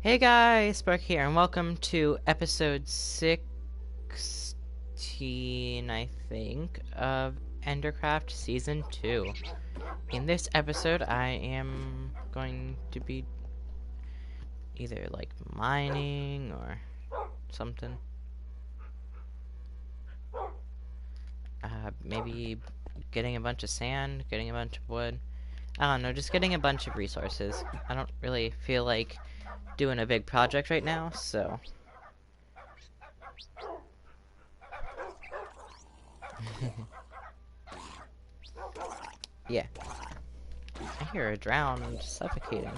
Hey guys, Spark here, and welcome to episode 16, I think, of Endercraft Season 2. In this episode, I am going to be either, mining or something. Maybe getting a bunch of sand, getting a bunch of wood. I don't know, just getting a bunch of resources. I don't really feel like doing a big project right now, so... yeah. I hear a drowned suffocating.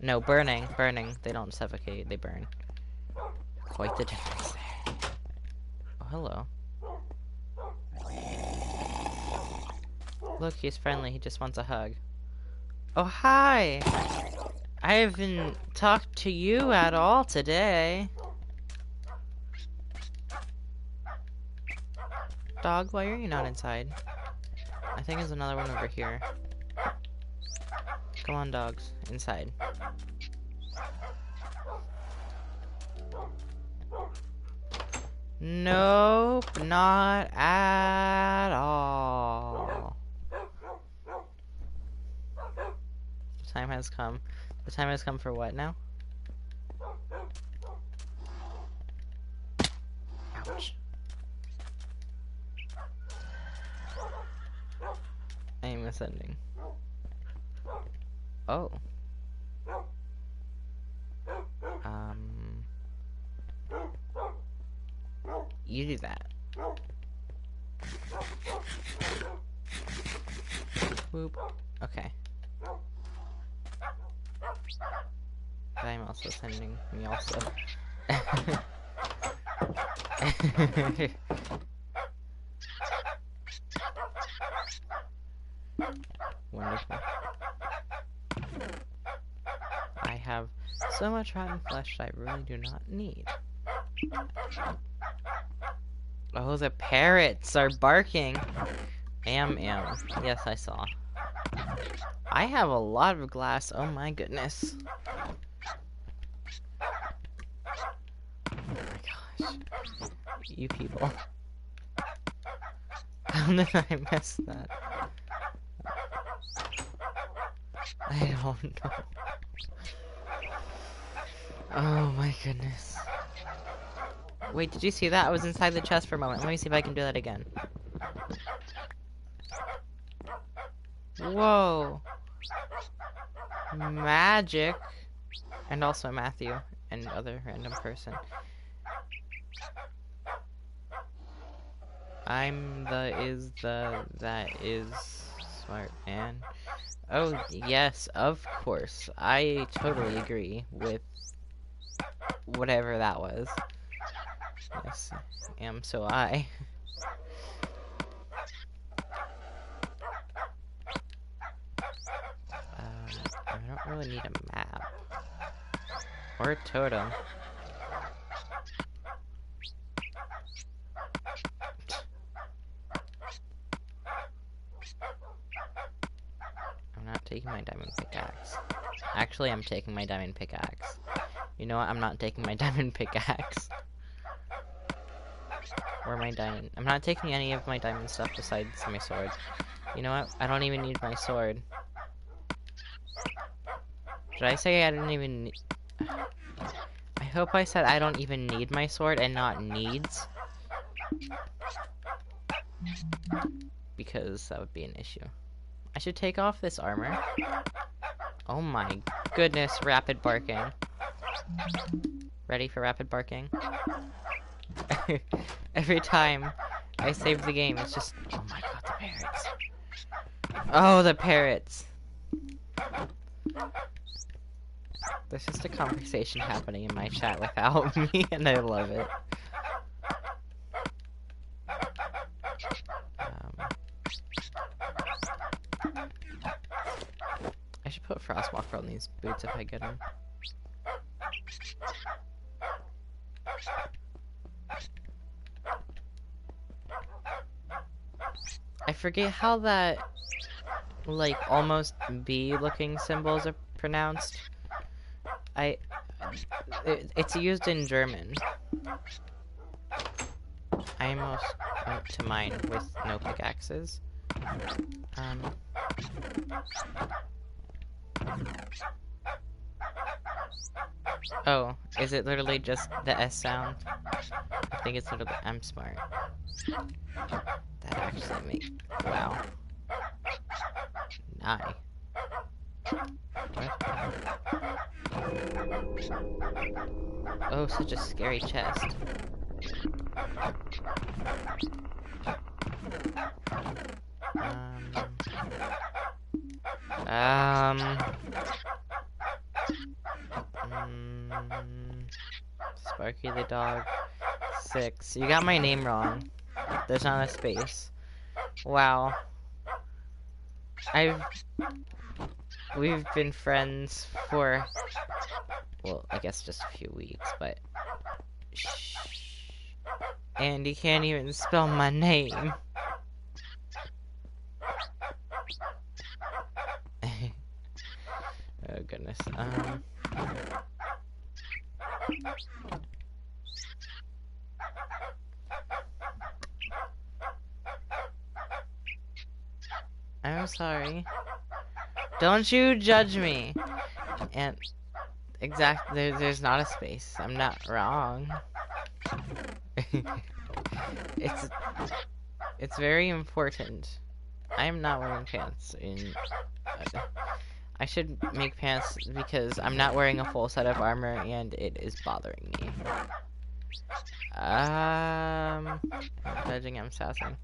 No, burning. They don't suffocate, they burn. Quite the difference there. Oh, hello. Look, he's friendly, he just wants a hug. Oh, hi! I haven't talked to you at all today. Dog, why are you not inside? I think there's another one over here. Come on, dogs. Inside. Nope, not at all. The time has come. The time has come for what now? Ouch. I am ascending. Oh. You do that. Whoop. Okay. I'm also sending me also. Wonderful. I have so much rotten flesh that I really do not need. Oh, the parrots are barking. Am. Yes, I saw. I have a lot of glass. Oh my goodness. Oh my gosh. You people. How did I miss that? I don't know. Oh my goodness. Wait, did you see that? I was inside the chest for a moment. Let me see if I can do that again. Whoa. Magic. And also Matthew and other random person. That is smart man. Oh, yes, of course. I totally agree with whatever that was. Yes, so I. I don't really need a map. Or a totem. I'm not taking my diamond pickaxe. Actually, I'm taking my diamond pickaxe. You know what? I'm not taking my diamond pickaxe. Or my diamond. I'm not taking any of my diamond stuff besides my sword. You know what? I don't even need my sword. Did I say I didn't even need... I hope I said I don't even need my sword and not needs. Because that would be an issue. I should take off this armor. Oh my goodness, rapid barking. Ready for rapid barking? Every time I save the game, it's just... oh my god, the parrots. Oh, the parrots. There's just a conversation happening in my chat without me, and I love it. I should put Frostwalker on these boots if I get them. I forget how that, almost bee-looking symbols are pronounced. It's used in German. I almost went to mine with no pickaxes. Oh, is it literally just the S sound? I think it's literally, I'm smart. That actually makes, wow. Nigh. What? Oh, such a scary chest. Sparky the dog. 6. You got my name wrong. There's not a space. Wow. We've been friends for, well, I guess just a few weeks, but shh. And you can't even spell my name. Oh goodness. I'm sorry. Don't you judge me. And exactly, there's not a space. I'm not wrong. It's very important. I am not wearing pants in. I should make pants because I'm not wearing a full set of armor and it is bothering me. Judging, I'm sassing.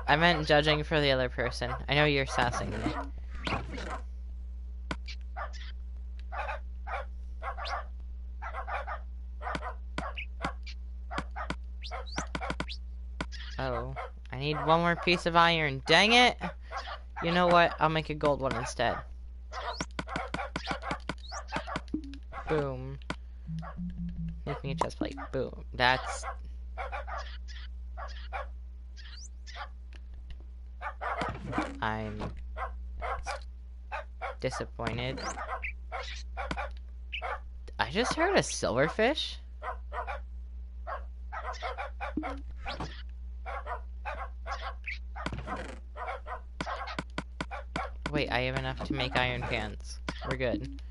I meant judging for the other person. I know you're sassing me. Oh, I need one more piece of iron. Dang it! You know what? I'll make a gold one instead. Boom. Making a chest plate. Boom. That's... I'm disappointed. I just heard a silverfish? Wait, I have enough to make iron pants. We're good.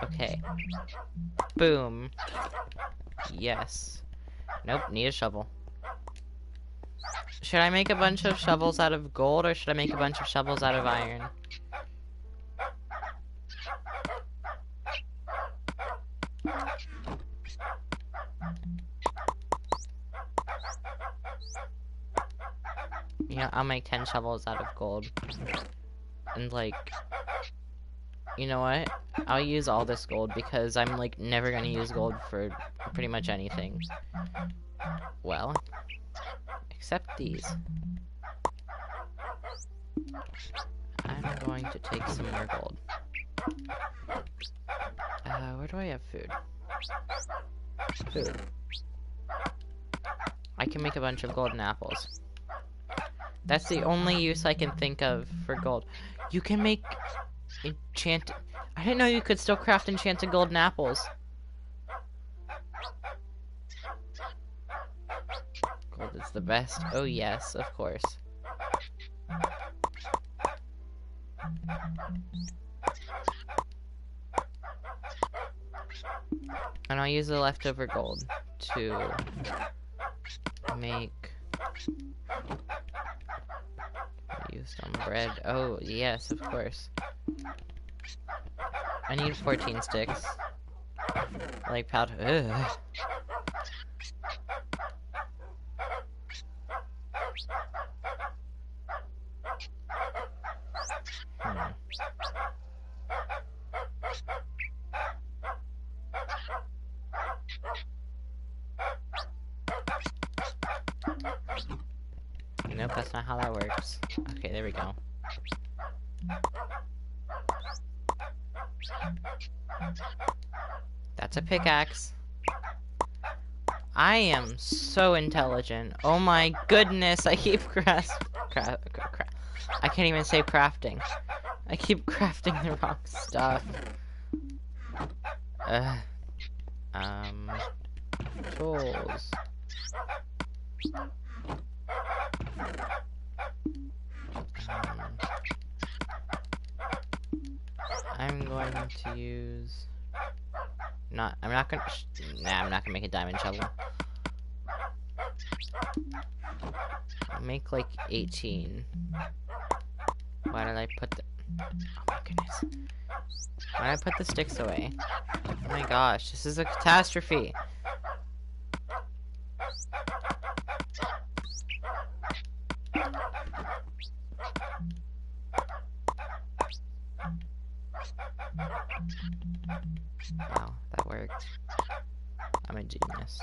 Okay. Boom. Yes. Nope, need a shovel. Should I make a bunch of shovels out of gold, or should I make a bunch of shovels out of iron? Yeah, I'll make 10 shovels out of gold. And like, you know what? I'll use all this gold because I'm like never gonna use gold for pretty much anything. Well, except these. I'm going to take some more gold. Where do I have food? Food. I can make a bunch of golden apples. That's the only use I can think of for gold. You can make enchanted... I didn't know you could still craft enchanted golden apples. Gold is the best. Oh yes, of course. And I'll use the leftover gold to make... Use some bread. Oh, yes, of course. I need 14 sticks. Like powder. Ugh. Nope, that's not how that works. Okay, there we go. That's a pickaxe. I am so intelligent. Oh my goodness, I keep I can't even say crafting. I keep crafting the wrong stuff. Um, tools. I'm going to use... I'm not gonna... I'm not gonna make a diamond shovel. I'll make like 18. Why did I put the... Oh my goodness. Why did I put the sticks away? Oh my gosh, this is a catastrophe. Wow, that worked. I'm a genius.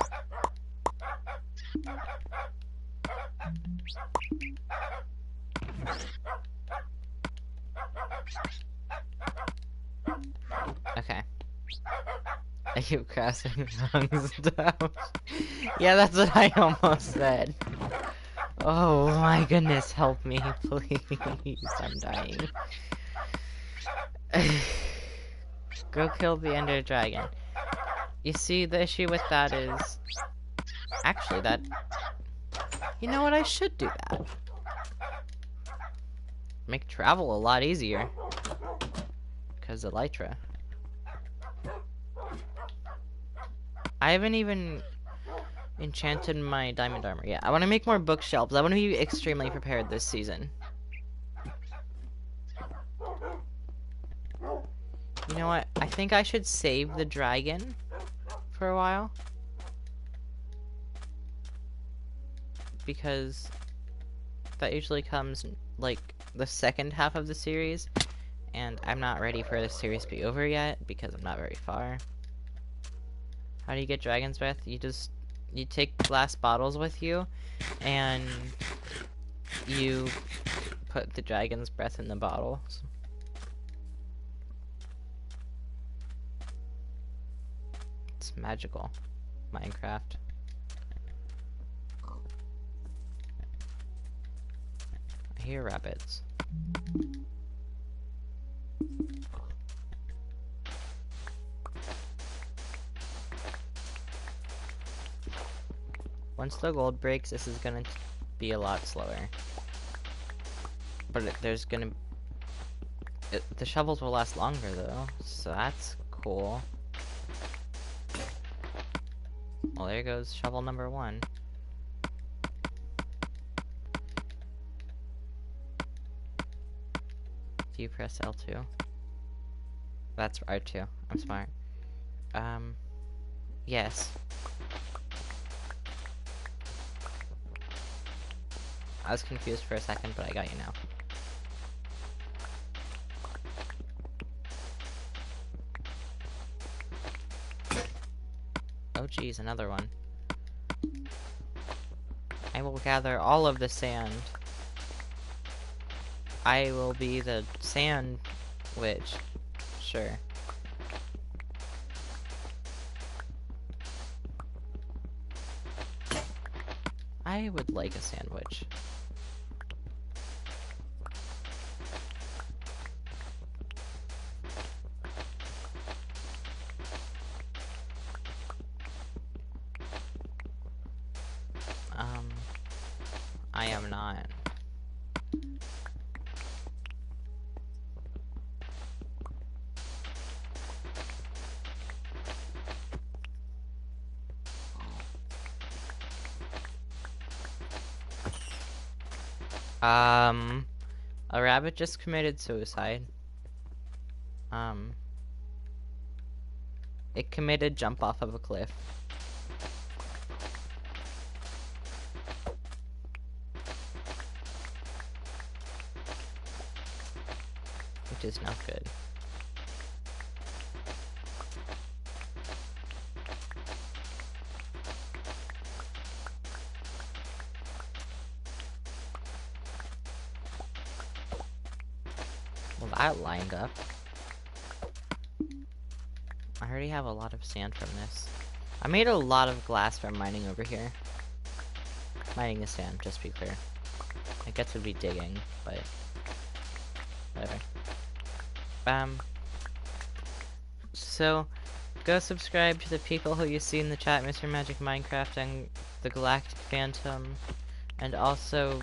Okay. I keep crossing wrong stuff. Yeah, that's what I almost said. Oh my goodness, help me, please. I'm dying. Go kill the Ender Dragon. You see, the issue with that is... Actually, that... You know what? I should do that. Make travel a lot easier. Because Elytra. I haven't even enchanted my diamond armor yet. I want to make more bookshelves. I want to be extremely prepared this season. You know what? I think I should save the dragon for a while. Because that usually comes, like, the second half of the series. And I'm not ready for the series to be over yet, because I'm not very far. How do you get dragon's breath? You take glass bottles with you, and you put the dragon's breath in the bottles. It's magical. Minecraft. I hear rabbits. Once the gold breaks, this is gonna be a lot slower. But the shovels will last longer though, so that's cool. Well, there goes shovel number 1. Do you press L2? That's R2. I'm smart. Yes. I was confused for a second, but I got you now. Oh geez, another one. I will gather all of the sand. I will be the sand witch. Sure. I would like a sandwich. I am not. A rabbit just committed suicide. It committed jump off of a cliff. Which is not good. Well, that lined up. I already have a lot of sand from this. I made a lot of glass from mining over here. Mining the sand, just to be clear. I guess it would be digging, but whatever. So Go subscribe to the people who you see in the chat, Mr. Magic Minecraft and the Galactic Phantom, and also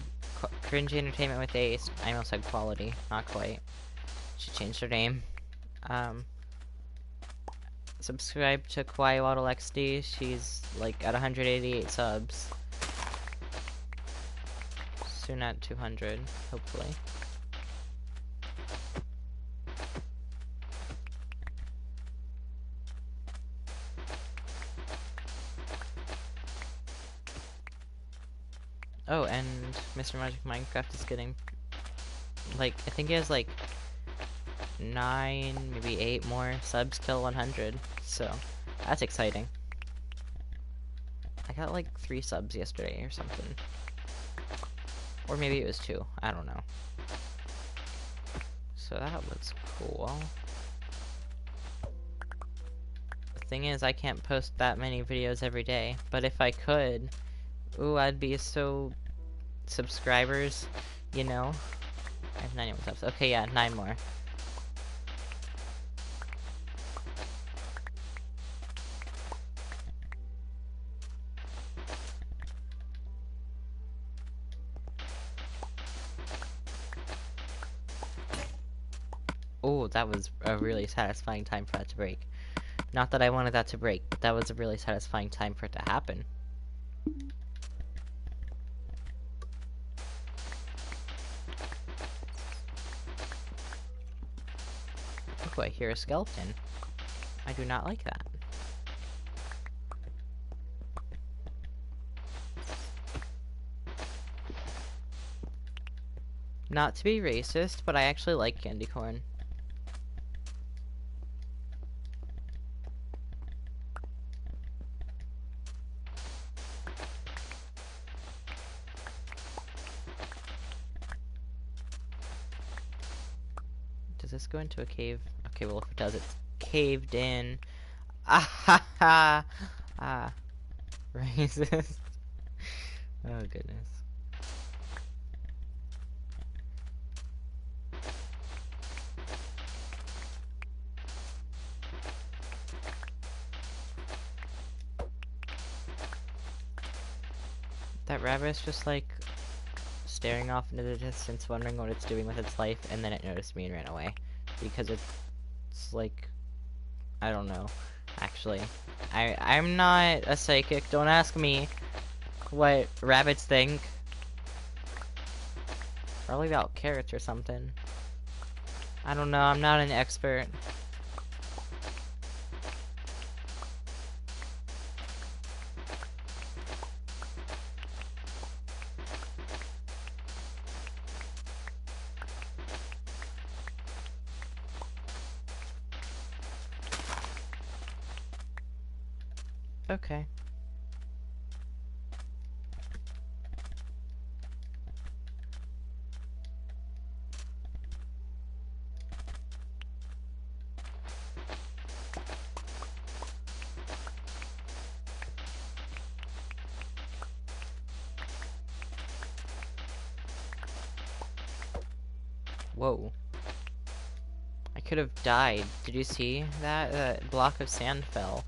Cringy Entertainment with Ace. I almost said Quality, not quite. She changed her name. Subscribe to Kawaii Waddle XD. She's like at 188 subs. Soon at 200, hopefully. Oh, and Mr. Magic Minecraft is getting, like, I think he has like 9, maybe 8 more subs till 100, so that's exciting. I got like 3 subs yesterday or something. Or maybe it was 2, I don't know. So that was cool. The thing is, I can't post that many videos every day, but if I could, ooh, I'd be so subscribers, you know? I have 91 subs. Okay, yeah, 9 more. Oh, that was a really satisfying time for that to break. Not that I wanted that to break, but that was a really satisfying time for it to happen. Oh, I hear a skeleton. I do not like that. Not to be racist, but I actually like candy corn. Does this go into a cave? Okay, well if it does, it's caved in. Ah ha ha! Ah. Racist. Oh goodness. That rabbit's just like staring off into the distance, wondering what it's doing with its life, and then it noticed me and ran away. Because it's like, I don't know, actually. I'm not a psychic, don't ask me what rabbits think. Probably about carrots or something. I don't know, I'm not an expert. Okay. Whoa. I could have died. Did you see that? That block of sand fell.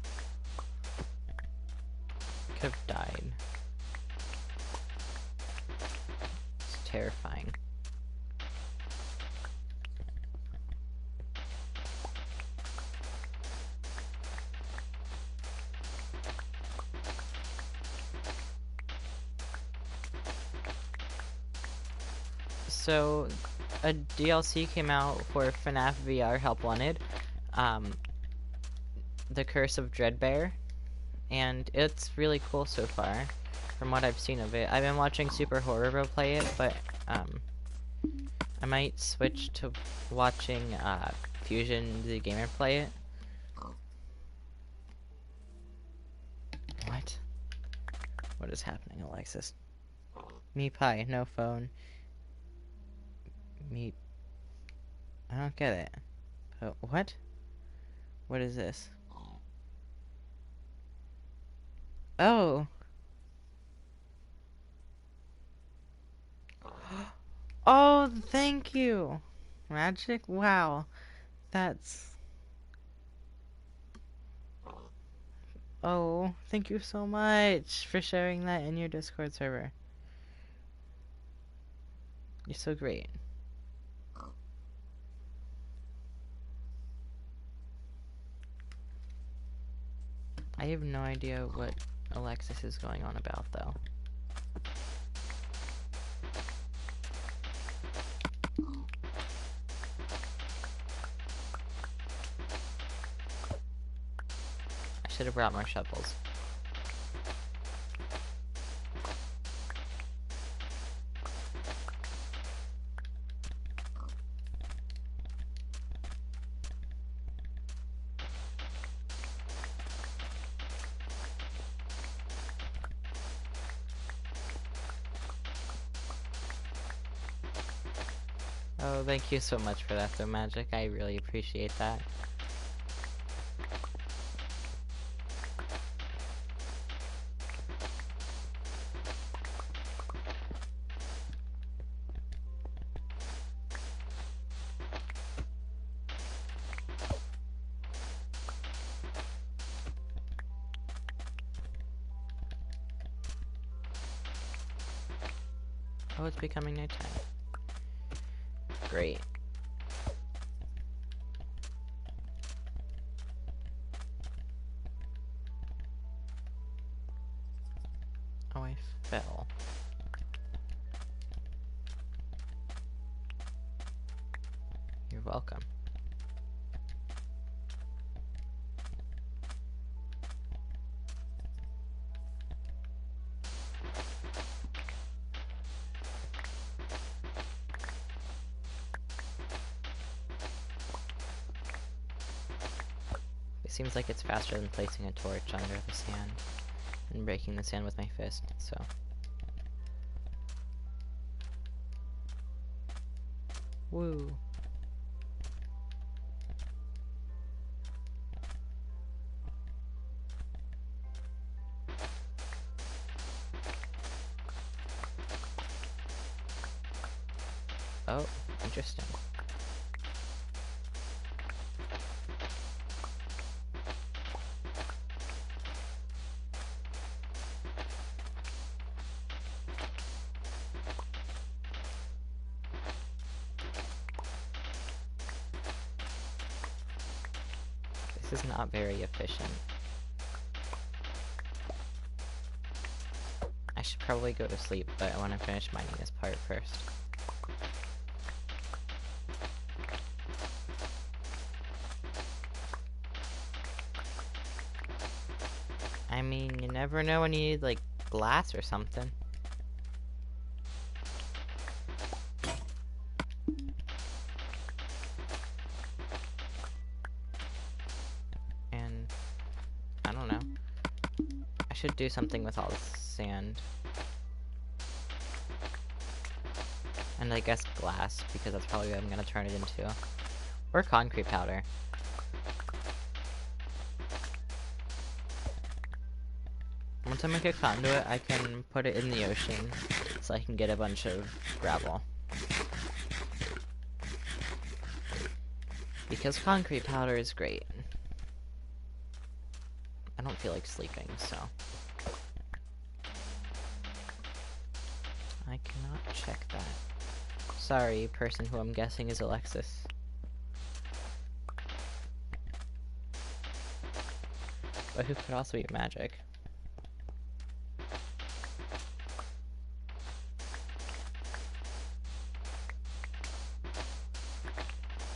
Could have died. It's terrifying. So, a DLC came out for FNAF VR Help Wanted, The Curse of Dreadbear, and it's really cool so far, from what I've seen of it. I've been watching Super Horror Bro play it, but, I might switch to watching, Fusion the Gamer play it. What? What is happening, Alexis? Me pie, no phone. Me... I don't get it. Oh, what? What is this? Oh! Oh, thank you! Magic? Wow. That's... Oh, thank you so much for sharing that in your Discord server. You're so great. I have no idea what Alexis is going on about, though. I should have brought more shovels. Oh, thank you so much for that, though, Magic. I really appreciate that. Oh, it's becoming nighttime. Great. Oh, I fell. You're welcome. It seems like it's faster than placing a torch under the sand and breaking the sand with my fist, so. Woo. Oh, interesting. This is not very efficient. I should probably go to sleep, but I want to finish mining this part first. I mean, you never know when you need, like, glass or something. And, I don't know. I should do something with all this sand. And I guess glass, because that's probably what I'm gonna turn it into. Or concrete powder. Once I make a conduit, I can put it in the ocean, so I can get a bunch of gravel. Because concrete powder is great. I don't feel like sleeping, so. I cannot check that. Sorry, person who I'm guessing is Alexis. But who could also be Magic.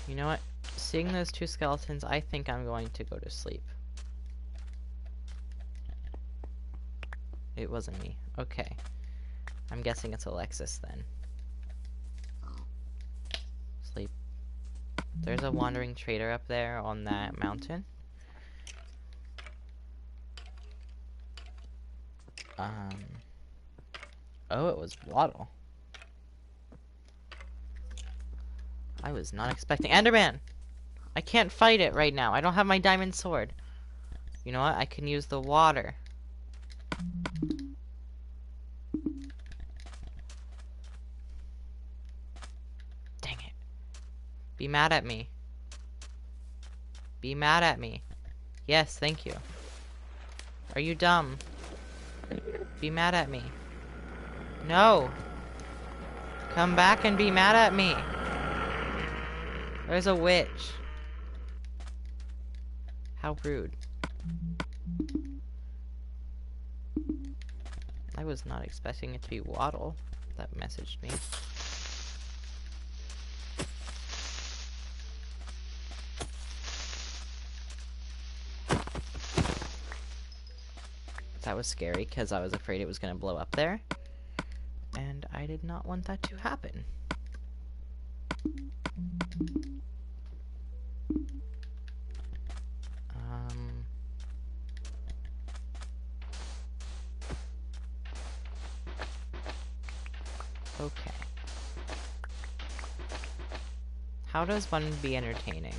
You know what? Seeing those two skeletons, I think I'm going to go to sleep. It wasn't me. Okay. I'm guessing it's Alexis then. Sleep. There's a wandering trader up there on that mountain. Oh, it was Waddle. I was not expecting Enderman! I can't fight it right now. I don't have my diamond sword. You know what? I can use the water. Dang it. Be mad at me. Be mad at me. Yes, thank you. Are you dumb? Be mad at me. No! Come back and be mad at me! There's a witch. How rude. I was not expecting it to be Waddle that messaged me. That was scary because I was afraid it was going to blow up there. And I did not want that to happen. Okay. How does one be entertaining?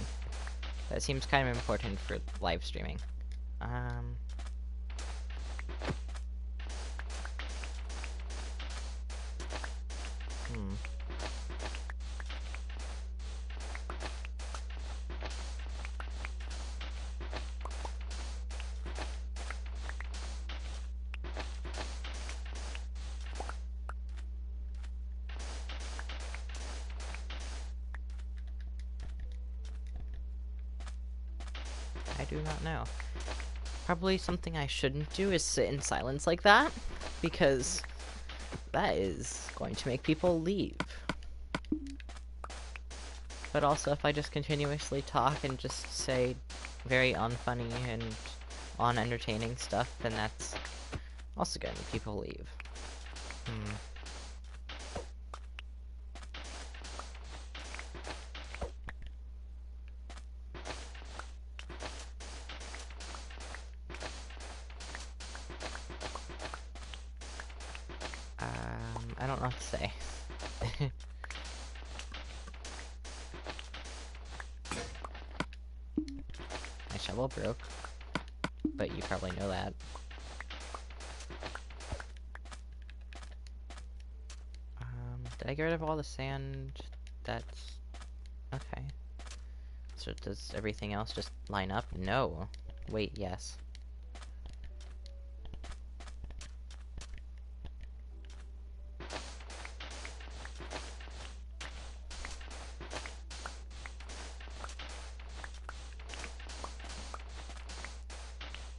That seems kind of important for live streaming. I do not know. Probably something I shouldn't do is sit in silence like that, because that is going to make people leave. But also, if I just continuously talk and just say very unfunny and unentertaining stuff, then that's also gonna make people leave. I don't know what to say. My shovel broke, but you probably know that. Did I get rid of all the sand? That's... okay. So does everything else just line up? No. Wait, yes.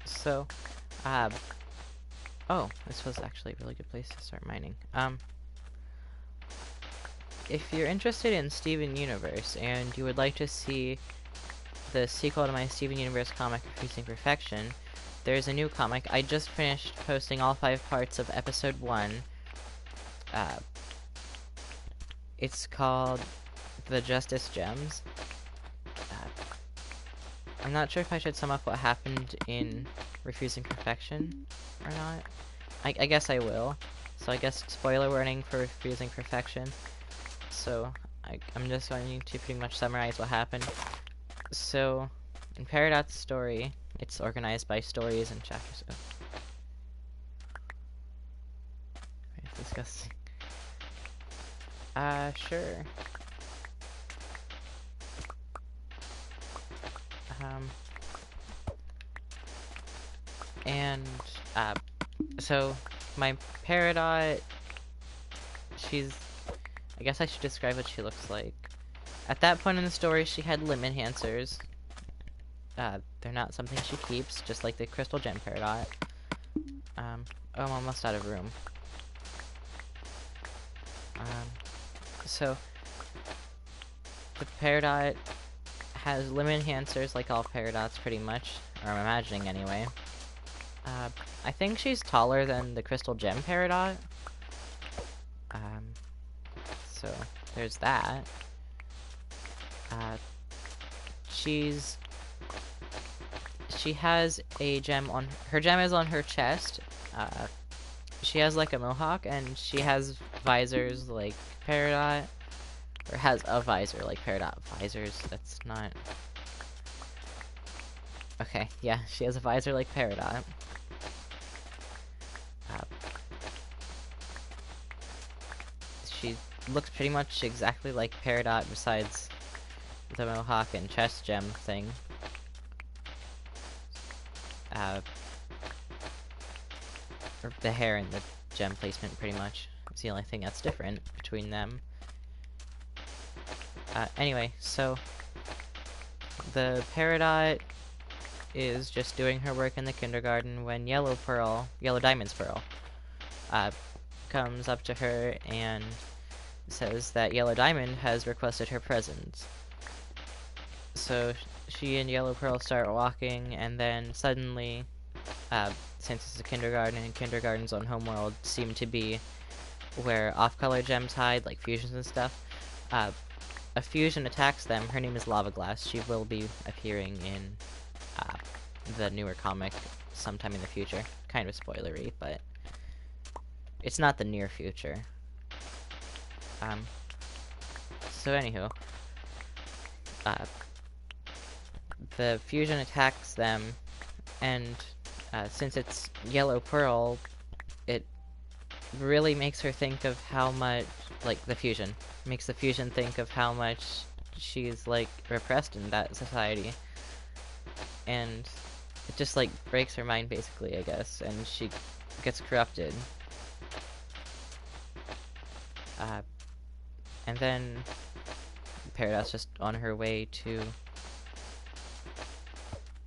So, oh, this was actually a really good place to start mining. If you're interested in Steven Universe and you would like to see the sequel to my Steven Universe comic, Refusing Perfection, there's a new comic. I just finished posting all 5 parts of episode 1. It's called The Justice Gems. I'm not sure if I should sum up what happened in Refusing Perfection or not. I guess I will. So I guess spoiler warning for Refusing Perfection. So I'm just going to pretty much summarize what happened. So in Peridot's story, it's organized by stories and chapters. Oh. It's disgusting. Sure. So my Peridot, she's, I guess I should describe what she looks like. At that point in the story, she had limb enhancers. They're not something she keeps, just like the Crystal Gem Peridot. Oh, I'm almost out of room. So the Peridot has limb enhancers like all Peridots pretty much, or I'm imagining anyway. I think she's taller than the Crystal Gem Peridot. So there's that. She has a gem on her gem is on her chest. She has like a mohawk and she has visors like Peridot, or has a visor like Peridot. Visors, that's not... okay, yeah, she has a visor like Peridot. She looks pretty much exactly like Peridot besides the mohawk and chest gem thing. or the hair and the gem placement, pretty much. It's the only thing that's different between them. Anyway, so the Peridot is just doing her work in the kindergarten when Yellow Diamond's Pearl, comes up to her and says that Yellow Diamond has requested her presence. So she and Yellow Pearl start walking, and then suddenly, since it's a kindergarten and kindergartens on Homeworld seem to be where off-color gems hide, like fusions and stuff, a fusion attacks them. Her name is Lava Glass. She will be appearing in the newer comic sometime in the future. Kind of spoilery, but it's not the near future. So anywho, the fusion attacks them, and since it's Yellow Pearl, it really makes her think of how much, like, the fusion makes the fusion think of how much she's, like, repressed in that society, and it just, like, breaks her mind, basically, I guess, and she gets corrupted. And then Peridot's just on her way to...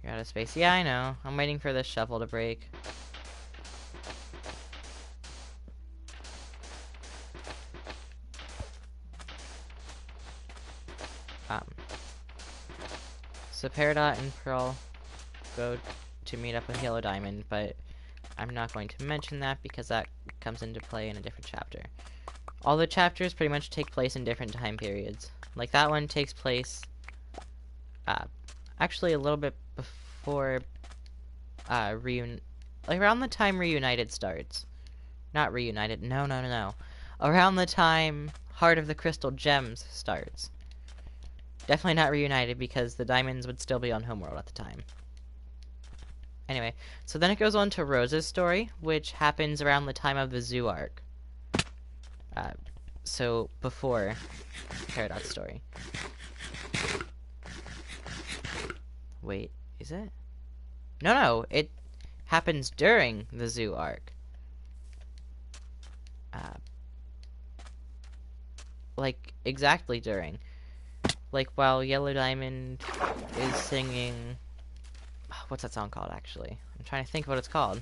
You're out of space. Yeah, I know. I'm waiting for this shovel to break. So Peridot and Pearl go to meet up with Yellow Diamond, but I'm not going to mention that because that comes into play in a different chapter. All the chapters pretty much take place in different time periods. Like, that one takes place, actually a little bit before, like, around the time Reunited starts. Not Reunited, no. Around the time Heart of the Crystal Gems starts. Definitely not Reunited, because the diamonds would still be on Homeworld at the time. Anyway, so then it goes on to Rose's story, which happens around the time of the Zoo arc. So before Peridot's story. Wait, is it? No, it happens during the Zoo arc. Like, exactly during. Like, while Yellow Diamond is singing... What's that song called, actually? I'm trying to think what it's called.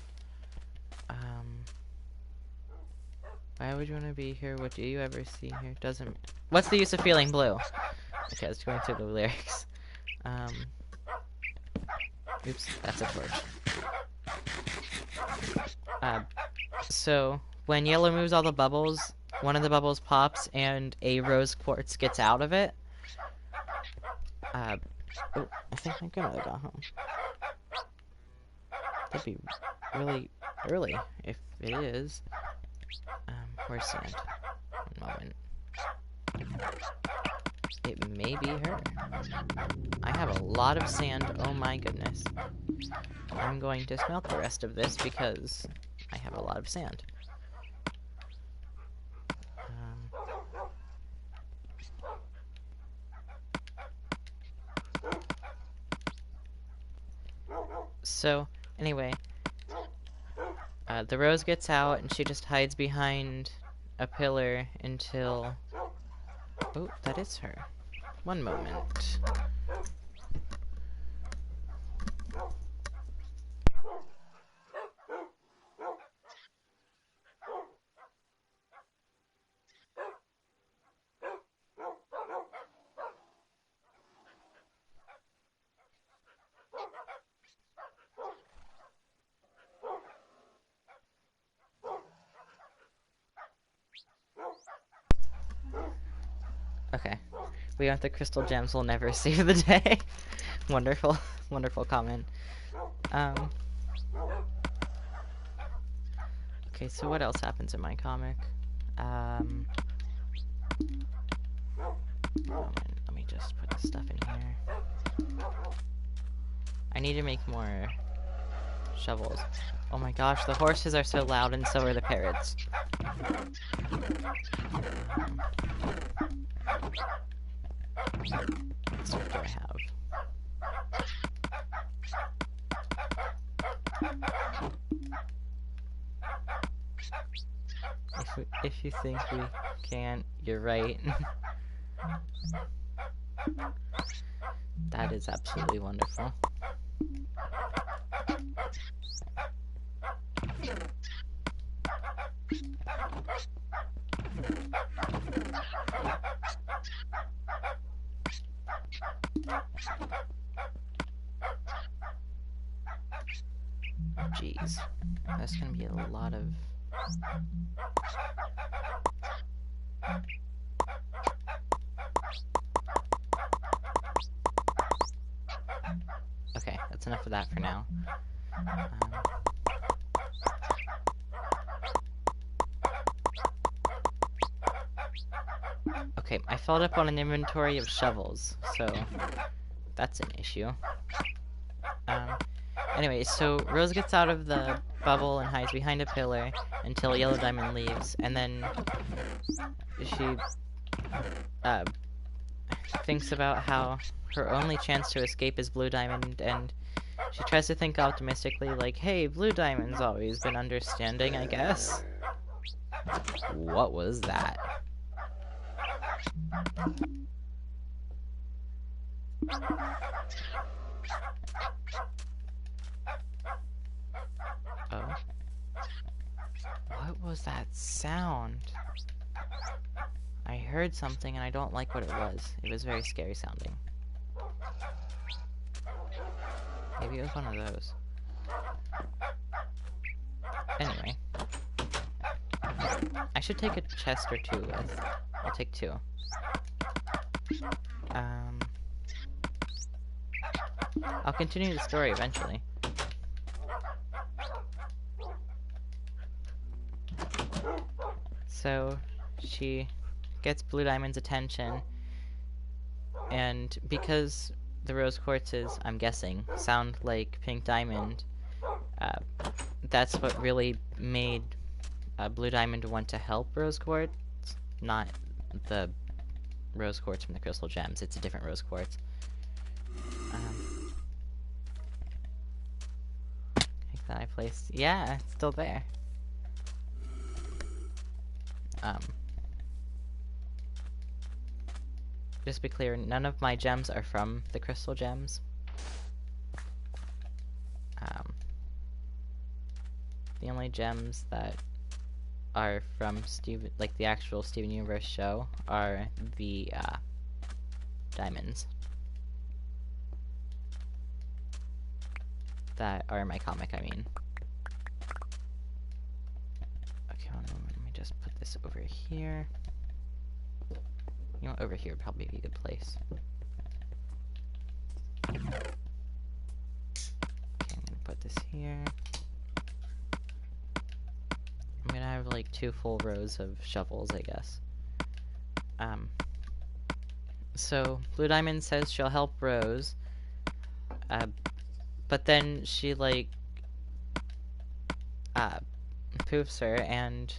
Why would you want to be here? What do you ever see here? Doesn't... What's the use of feeling blue? Okay, let's go into the lyrics. Oops, that's a torch. So, when Yellow moves all the bubbles, one of the bubbles pops and a rose quartz gets out of it. Oh, I think my grandmother got home. That'd be really early if it is. Where's sand? One moment. It may be her. I have a lot of sand, oh my goodness. I'm going to smelt the rest of this because I have a lot of sand. So, anyway, the rose gets out and she just hides behind a pillar until... Oh, that is her. One moment. Okay. We want the crystal gems will never save the day. Wonderful. Wonderful comment. Okay, so what else happens in my comic? Let me just put this stuff in here. I need to make more shovels. Oh my gosh, the horses are so loud and so are the parrots. Let's see, what do I have? If you think we can't, you're right. That is absolutely wonderful. Jeez, that's gonna be a lot of... Okay, that's enough of that for now. Okay, I filled up on an inventory of shovels, so that's an issue. Anyway, so Rose gets out of the bubble and hides behind a pillar until Yellow Diamond leaves, and then she thinks about how her only chance to escape is Blue Diamond, and she tries to think optimistically, like, hey, Blue Diamond's always been understanding, I guess. What was that? Oh. What was that sound? I heard something and I don't like what it was. It was very scary sounding. Maybe it was one of those. Anyway. I should take a chest or two with. I'll take 2. I'll continue the story eventually. So, she gets Blue Diamond's attention, and because the rose quartzes, I'm guessing, sound like Pink Diamond, that's what really made Blue Diamond want to help Rose Quartz, not the rose quartz from the crystal gems. It's a different rose quartz. Like that I placed. Yeah, it's still there. Just to be clear, none of my gems are from the crystal gems. The only gems that are from like the actual Steven Universe show are the diamonds that are in my comic, I mean. Okay, hold on, let me just put this over here. You know, over here would probably be a good place. Okay, I'm gonna put this here. I'm gonna have like 2 full rows of shovels, I guess. So Blue Diamond says she'll help Rose, but then she like poofs her, and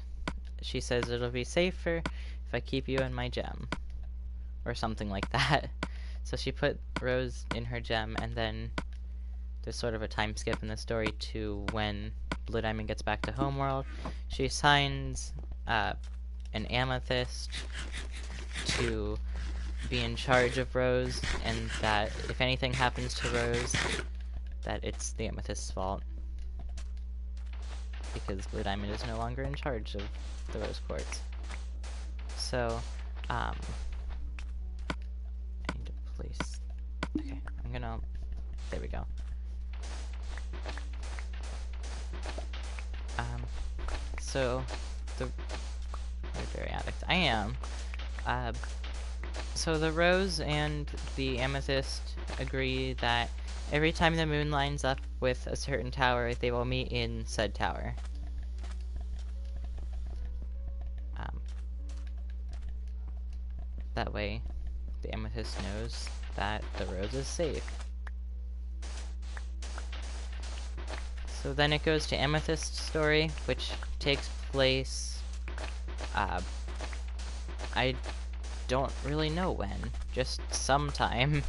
she says it'll be safer if I keep you in my gem, or something like that. So she put Rose in her gem, and then there's sort of a time skip in the story to when Blue Diamond gets back to Homeworld. She assigns an amethyst to be in charge of Rose, and that if anything happens to Rose, that it's the amethyst's fault, because Blue Diamond is no longer in charge of the rose quartz. So, I need to place... Okay, I'm gonna... There we go. So, the... I'm very addict. I am. So the rose and the amethyst agree that every time the moon lines up with a certain tower, they will meet in said tower. That way, the amethyst knows that the rose is safe. So then it goes to Amethyst's story, which takes place, I don't really know when, just sometime.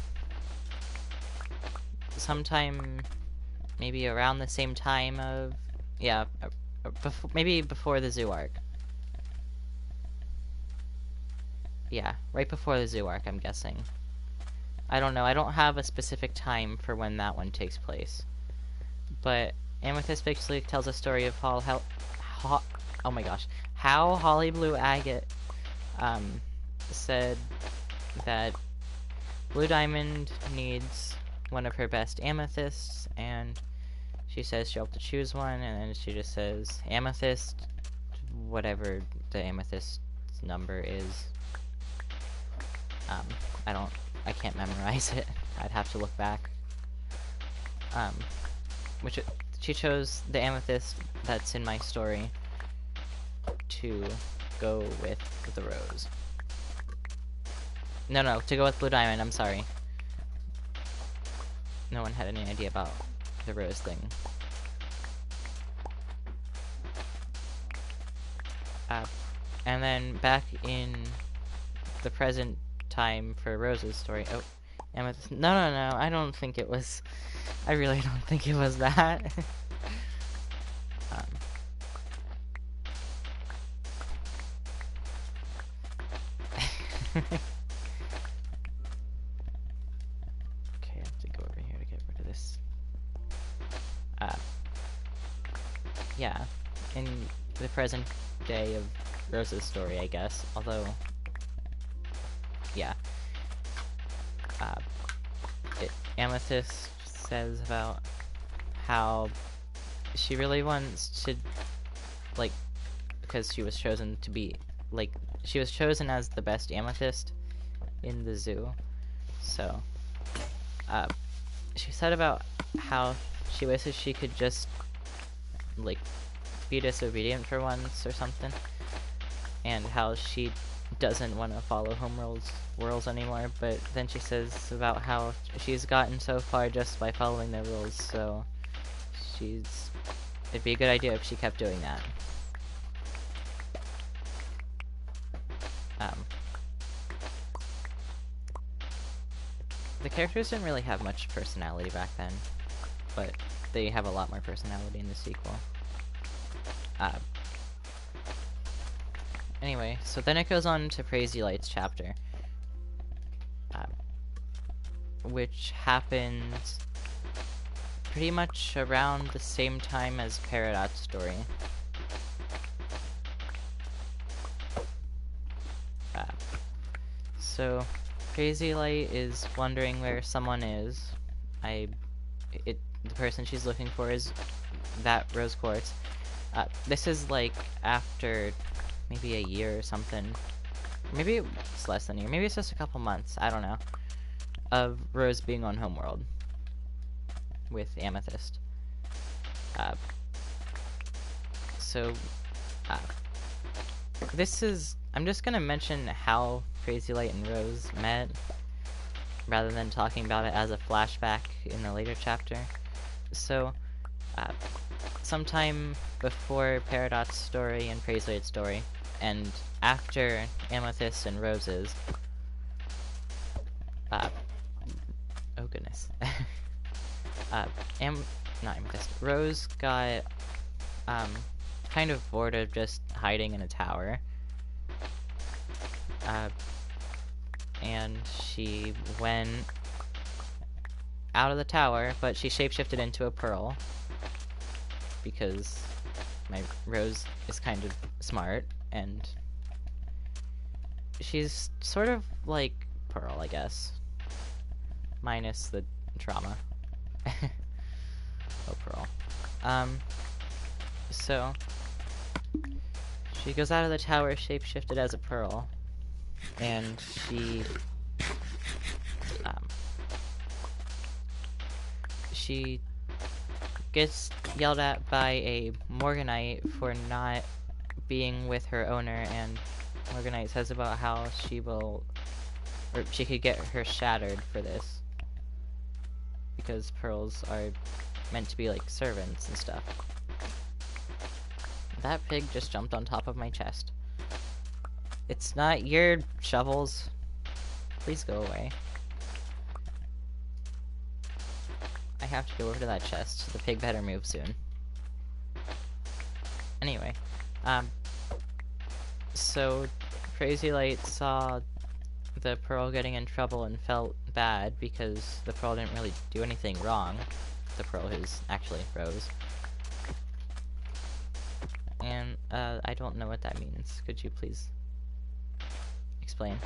Sometime maybe around the same time of, yeah, maybe before the zoo arc. Yeah, right before the zoo arc, I'm guessing. I don't know. I don't have a specific time for when that one takes place. But Amethyst basically tells a story of oh my gosh, how Holly Blue Agate said that Blue Diamond needs one of her best amethysts, and she says she'll have to choose one, and then she just says amethyst, whatever the amethyst number is. I can't memorize it. I'd have to look back. She chose the amethyst that's in my story to go with the rose. No, to go with Blue Diamond, I'm sorry. No one had any idea about the rose thing. And then back in the present time for Rose's story. Oh, Amethyst. No, I don't think it was. I really don't think it was that. Okay, I have to go over here to get rid of this. Yeah, in the present day of Rose's story, I guess. Although, yeah. Amethyst says about how she really wants to, like, because she was chosen to be, like, she was chosen as the best amethyst in the zoo. So, she said about how she wishes she could just, like, be disobedient for once or something, and how she doesn't want to follow Homeworld's rules anymore, but then she says about how she's gotten so far just by following their rules, so it'd be a good idea if she kept doing that. The characters didn't really have much personality back then, but they have a lot more personality in the sequel. Anyway, so then it goes on to Crazy Light's chapter, which happens pretty much around the same time as Peridot's story. So Crazy Light is wondering where someone is. The person she's looking for is that rose quartz. This is like after maybe a year or something. Maybe it's less than a year. Maybe it's just a couple months. I don't know. Of Rose being on Homeworld with Amethyst. I'm just gonna mention how Crazy Light and Rose met, rather than talking about it as a flashback in a later chapter. So, sometime before Peridot's story and Crazy Light's story, and after Amethyst and Rose's, oh goodness. Not Amethyst. Rose got, kind of bored of just hiding in a tower. And she went out of the tower, but she shapeshifted into a pearl. Because my Rose is kind of smart, and she's sort of like Pearl, I guess. Minus the trauma. Oh, Pearl. So she goes out of the tower shapeshifted as a Pearl, and she gets yelled at by a Morganite for not being with her owner, and Morganite says about how she could get her shattered for this, because pearls are meant to be like servants and stuff. That pig just jumped on top of my chest. It's not your shovels. Please go away. I have to go over to that chest. The pig better move soon. Anyway, so Crazy Light saw the Pearl getting in trouble and felt bad because the Pearl didn't really do anything wrong. The Pearl is actually Rose. And, I don't know what that means. Could you please explain?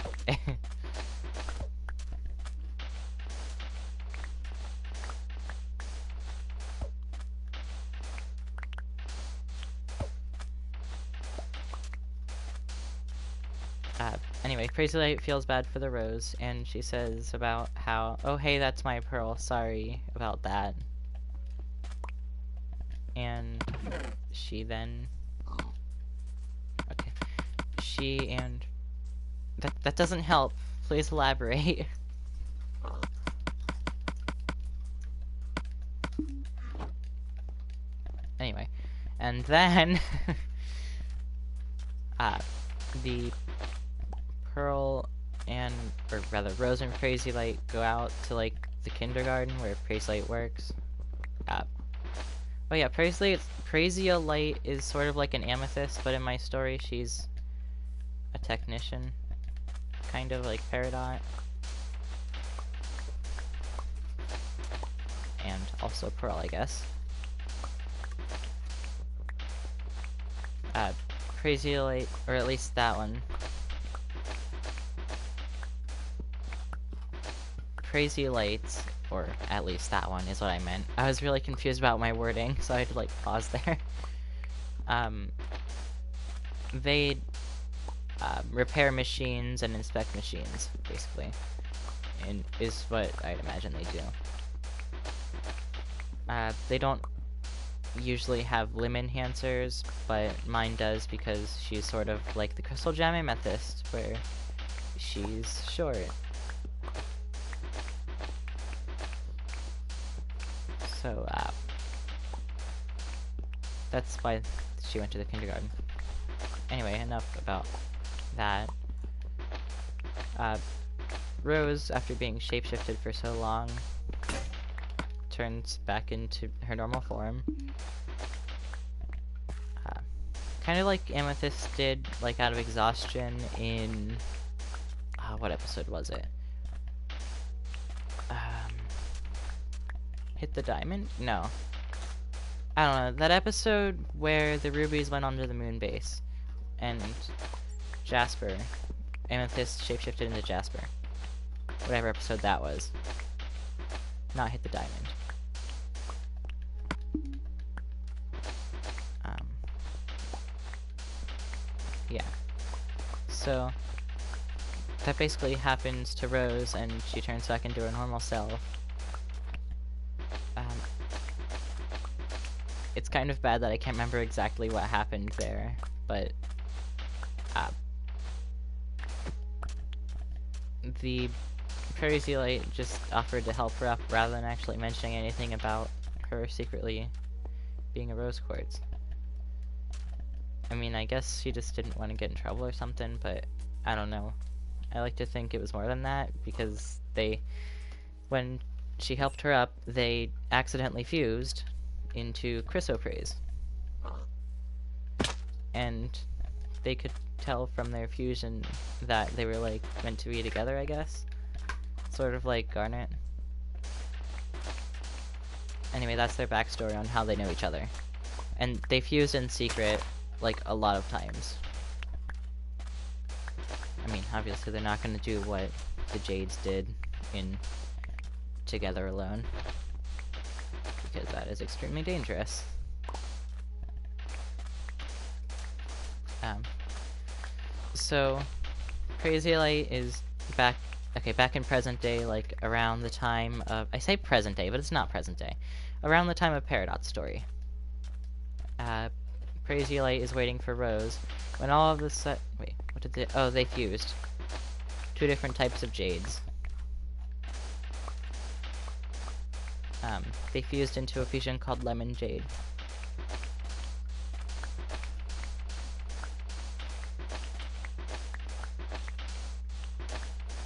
Anyway, Crazy Light feels bad for the Rose, and she says about how, oh hey, that's my Pearl, sorry about that. And she then... Okay. She and... That doesn't help. Please elaborate. Anyway. And then... the Pearl and... Or rather, Rose and Crazy Light go out to, like, the kindergarten where Crazy Light works. Oh yeah, Crazy Light is sort of like an amethyst, but in my story she's a technician. Kind of like Peridot. And also Pearl, I guess. Crazy Light, or at least that one. Crazy Lights, or at least that one is what I meant. I was really confused about my wording, so I had to like pause there. They repair machines and inspect machines, basically, and is what I'd imagine they do. They don't usually have limb enhancers, but mine does because she's sort of like the Crystal Gem Amethyst, where she's short. So, that's why she went to the kindergarten. Anyway, enough about that. Rose, after being shapeshifted for so long, turns back into her normal form. Kind of like Amethyst did, like out of exhaustion in... what episode was it? Hit the Diamond? No. I don't know. That episode where the rubies went onto the moon base. And Jasper. Amethyst shapeshifted into Jasper. Whatever episode that was. Not Hit the Diamond. Yeah. So, that basically happens to Rose, and she turns back into her normal self. It's kind of bad that I can't remember exactly what happened there, but the Crazy Light just offered to help her up rather than actually mentioning anything about her secretly being a rose quartz. I mean, I guess she just didn't want to get in trouble or something, but I don't know. I like to think it was more than that, because when she helped her up, they accidentally fused into Chrysoprase. And they could tell from their fusion that they were, like, meant to be together, I guess. Sort of like Garnet. Anyway, that's their backstory on how they know each other. And they fused in secret, like, a lot of times. I mean, obviously they're not gonna do what the Jades did in Together Alone, because that is extremely dangerous. So, Crazy Light is back in present day, like, around the time of... I say present day, but it's not present day. Around the time of Peridot's story. Crazy Light is waiting for Rose, when all of a sudden... Wait, what did they... Oh, they fused. 2 different types of Jades. They fused into a fusion called Lemon Jade.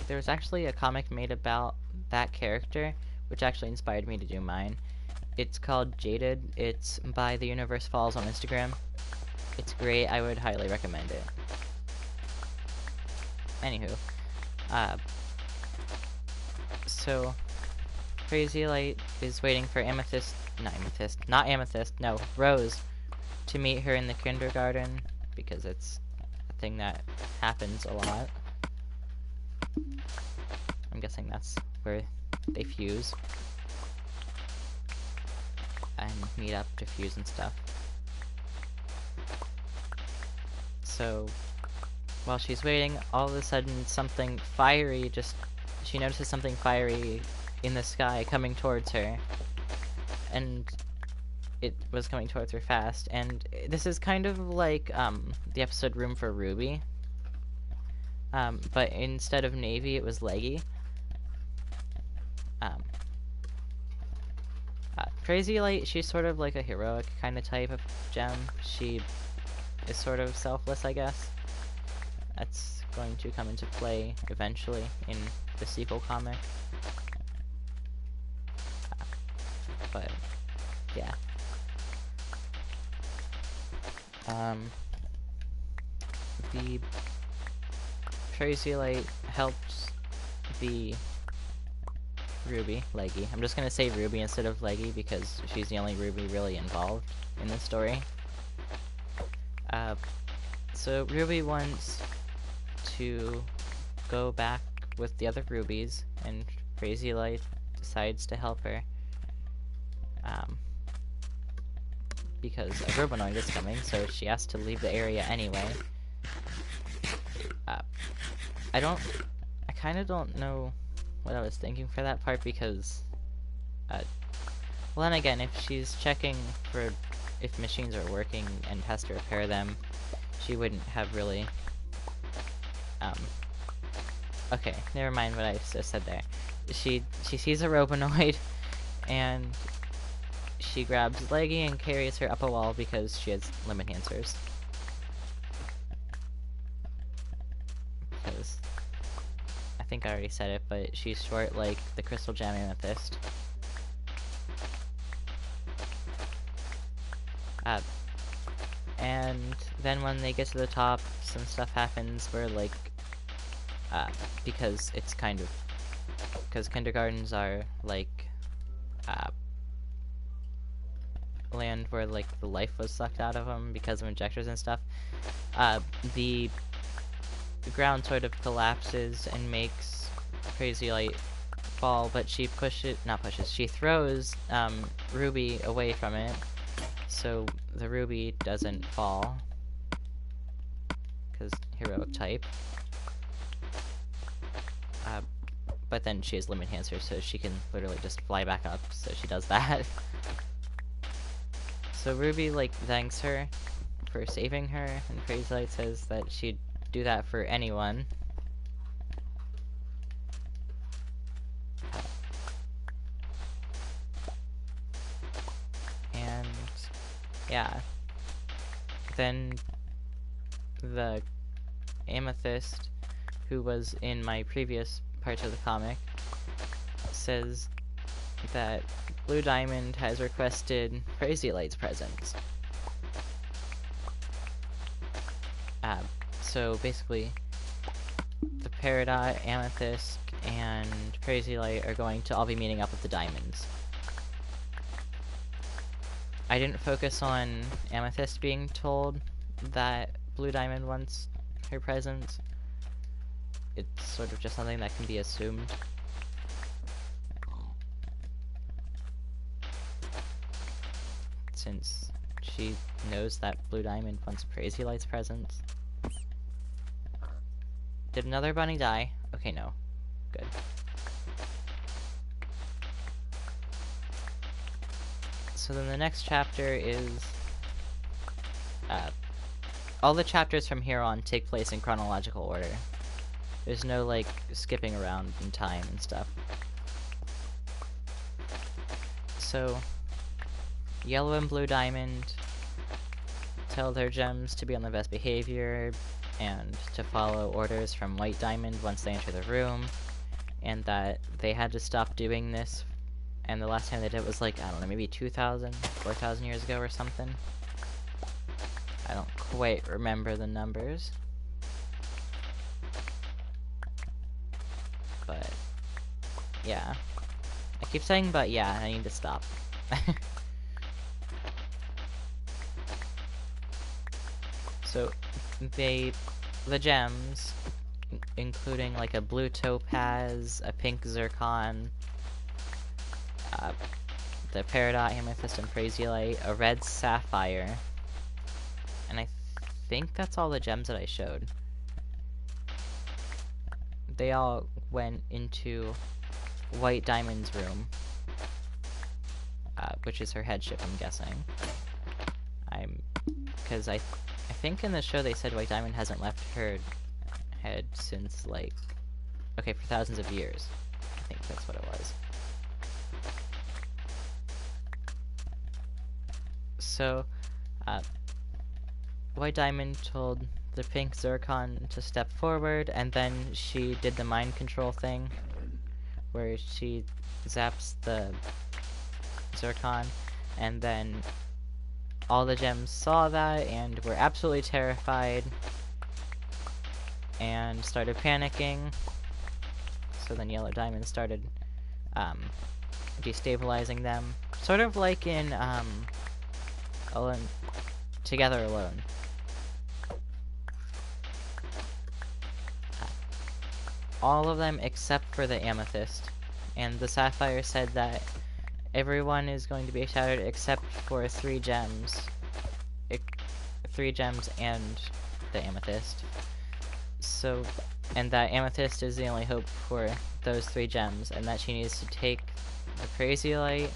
There was actually a comic made about that character, which actually inspired me to do mine. It's called Jaded. It's by The Universe Falls on Instagram. It's great. I would highly recommend it. Anywho, so Crazy Light is waiting for Rose to meet her in the kindergarten because it's a thing that happens a lot. I'm guessing that's where they fuse and meet up to fuse and stuff. So while she's waiting, all of a sudden something fiery she notices something fiery in the sky coming towards her, and it was coming towards her fast. And this is kind of like the episode Room for Ruby, but instead of navy it was leggy. Crazy Light, she's sort of like a heroic kind of type of gem. She is sort of selfless, I guess. That's going to come into play eventually in the sequel comic. But yeah. The Crazy Light helps the Ruby, Leggy. I'm just gonna say Ruby instead of Leggy because she's the only Ruby really involved in the story. So Ruby wants to go back with the other Rubies, and Crazy Light decides to help her. Because a Robonoid is coming, so she has to leave the area anyway. I kinda don't know what I was thinking for that part because, well then again, if she's checking for if machines are working and has to repair them, she wouldn't have really, okay, never mind what I just said there. She sees a Robonoid, and she grabs Leggy and carries her up a wall because she has limb enhancers. Because I think I already said it, but she's short like the Crystal Gem Amethyst. And then when they get to the top, some stuff happens where, like, because it's kind of, because kindergartens are, like, land where, like, the life was sucked out of them because of injectors and stuff, the ground sort of collapses and makes Crazy Light fall, but she she throws, Ruby away from it, so the Ruby doesn't fall, because heroic type. But then she has limb enhancer, so she can literally just fly back up, so she does that. So Ruby, like, thanks her for saving her, and Crazy Light says that she'd do that for anyone. And yeah, then the Amethyst, who was in my previous parts of the comic, says that Blue Diamond has requested Crazy Light's presence. So basically, the Peridot, Amethyst, and Crazy Light are going to all be meeting up with the Diamonds. I didn't focus on Amethyst being told that Blue Diamond wants her presence. It's sort of just something that can be assumed. Since she knows that Blue Diamond wants Crazy Light's presence. Did another bunny die? Okay, no. Good. So then the next chapter is... all the chapters from here on take place in chronological order. There's no, like, skipping around in time and stuff. So, Yellow and Blue Diamond tell their gems to be on their best behavior and to follow orders from White Diamond once they enter the room, and that they had to stop doing this, and the last time they did it was, like, I don't know, maybe 2,000, 4,000 years ago or something. I don't quite remember the numbers. But, yeah. I keep saying but yeah, I need to stop. So, the gems, including like a blue topaz, a pink zircon, the peridot, amethyst, and prasiolite, a red sapphire, and I think that's all the gems that I showed. They all went into White Diamond's room, which is her headship, I'm guessing. Because I think in the show they said White Diamond hasn't left her head since, like, okay, for thousands of years. I think that's what it was. So, White Diamond told the pink zircon to step forward, and then she did the mind control thing, where she zaps the zircon, and then all the gems saw that and were absolutely terrified and started panicking. So then Yellow Diamond started destabilizing them, sort of like in Together Alone. All of them except for the Amethyst, and the Sapphire said that everyone is going to be shattered except for 3 gems. 3 gems and the Amethyst. So, and that Amethyst is the only hope for those 3 gems, and that she needs to take the Prasiolite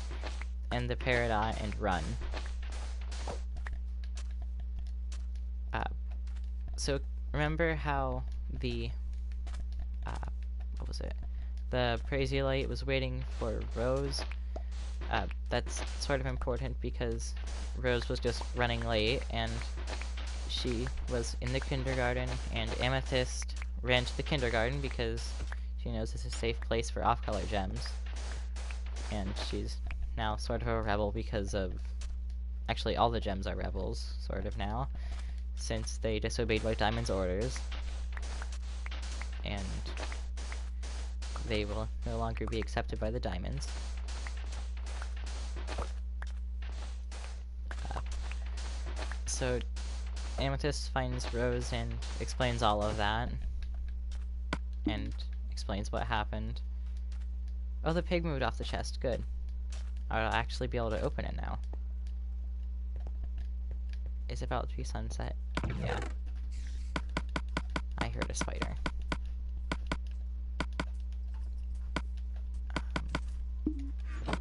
and the Peridot and run. So, remember how the, what was it? The Prasiolite was waiting for Rose? That's sort of important because Rose was just running late, and she was in the kindergarten, and Amethyst ran to the kindergarten because she knows it's a safe place for off-color gems. And she's now sort of a rebel because of... Actually, all the gems are rebels, sort of now, since they disobeyed White Diamond's orders. And they will no longer be accepted by the Diamonds. So Amethyst finds Rose and explains all of that. And explains what happened. Oh, the pig moved off the chest. Good. I'll actually be able to open it now. It's about to be sunset. Yeah. I heard a spider.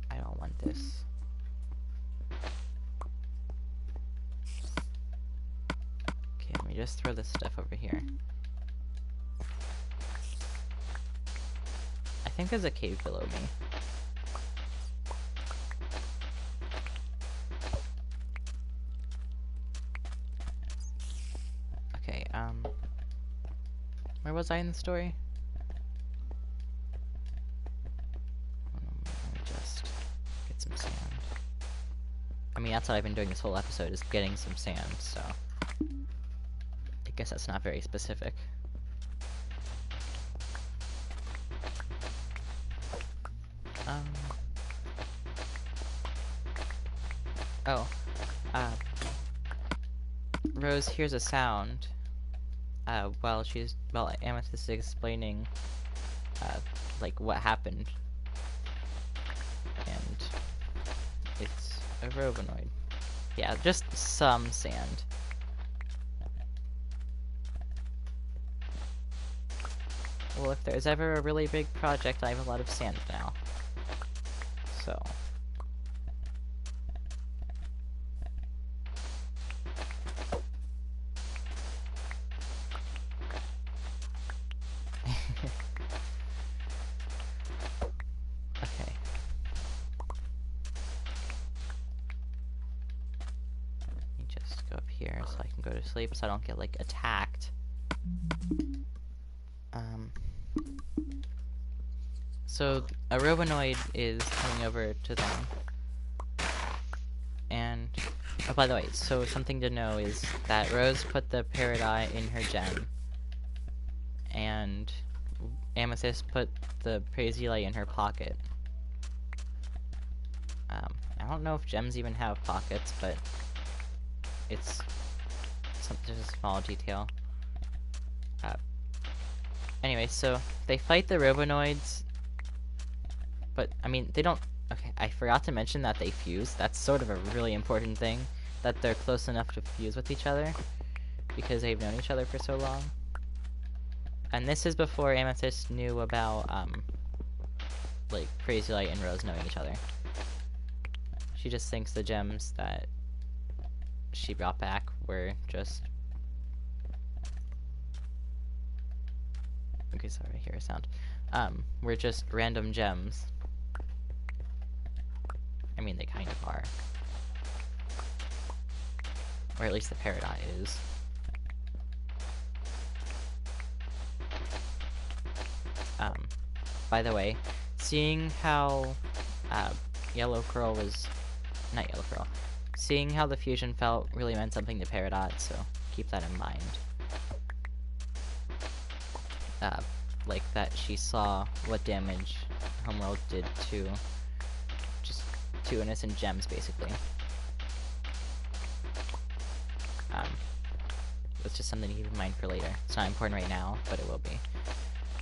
I don't want this. Okay, let me just throw this stuff over here. I think there's a cave below me. Okay, where was I in the story? Let me just get some sand. I mean, that's what I've been doing this whole episode, is getting some sand, so... I guess that's not very specific. Rose hears a sound, while Amethyst is explaining, like, what happened. And it's a robinoid. Yeah, just some sand. Well, if there's ever a really big project, I have a lot of sand now. So... Okay. Let me just go up here so I can go to sleep so I don't get, like, attacked. So, a robinoid is coming over to them. And Oh, by the way, so something to know is that Rose put the Peridot in her gem, and Amethyst put the Crazy Light in her pocket. I don't know if gems even have pockets, but it's just a small detail. Anyway, so they fight the Robonoids, but, I mean, they don't... Okay, I forgot to mention that they fuse. That's sort of a really important thing, that they're close enough to fuse with each other, because they've known each other for so long. And this is before Amethyst knew about, like, Crazy Light and Rose knowing each other. She just thinks the gems that she brought back were just... Okay, sorry, I hear a sound. Were just random gems. I mean, they kind of are. Or at least the Peridot is. By the way, seeing how Yellow Curl was... Not Yellow Curl. Seeing how the fusion felt really meant something to Peridot, so keep that in mind. Like that she saw what damage Homeworld did to just 2 innocent gems, basically. It's just something to keep in mind for later. It's not important right now, but it will be.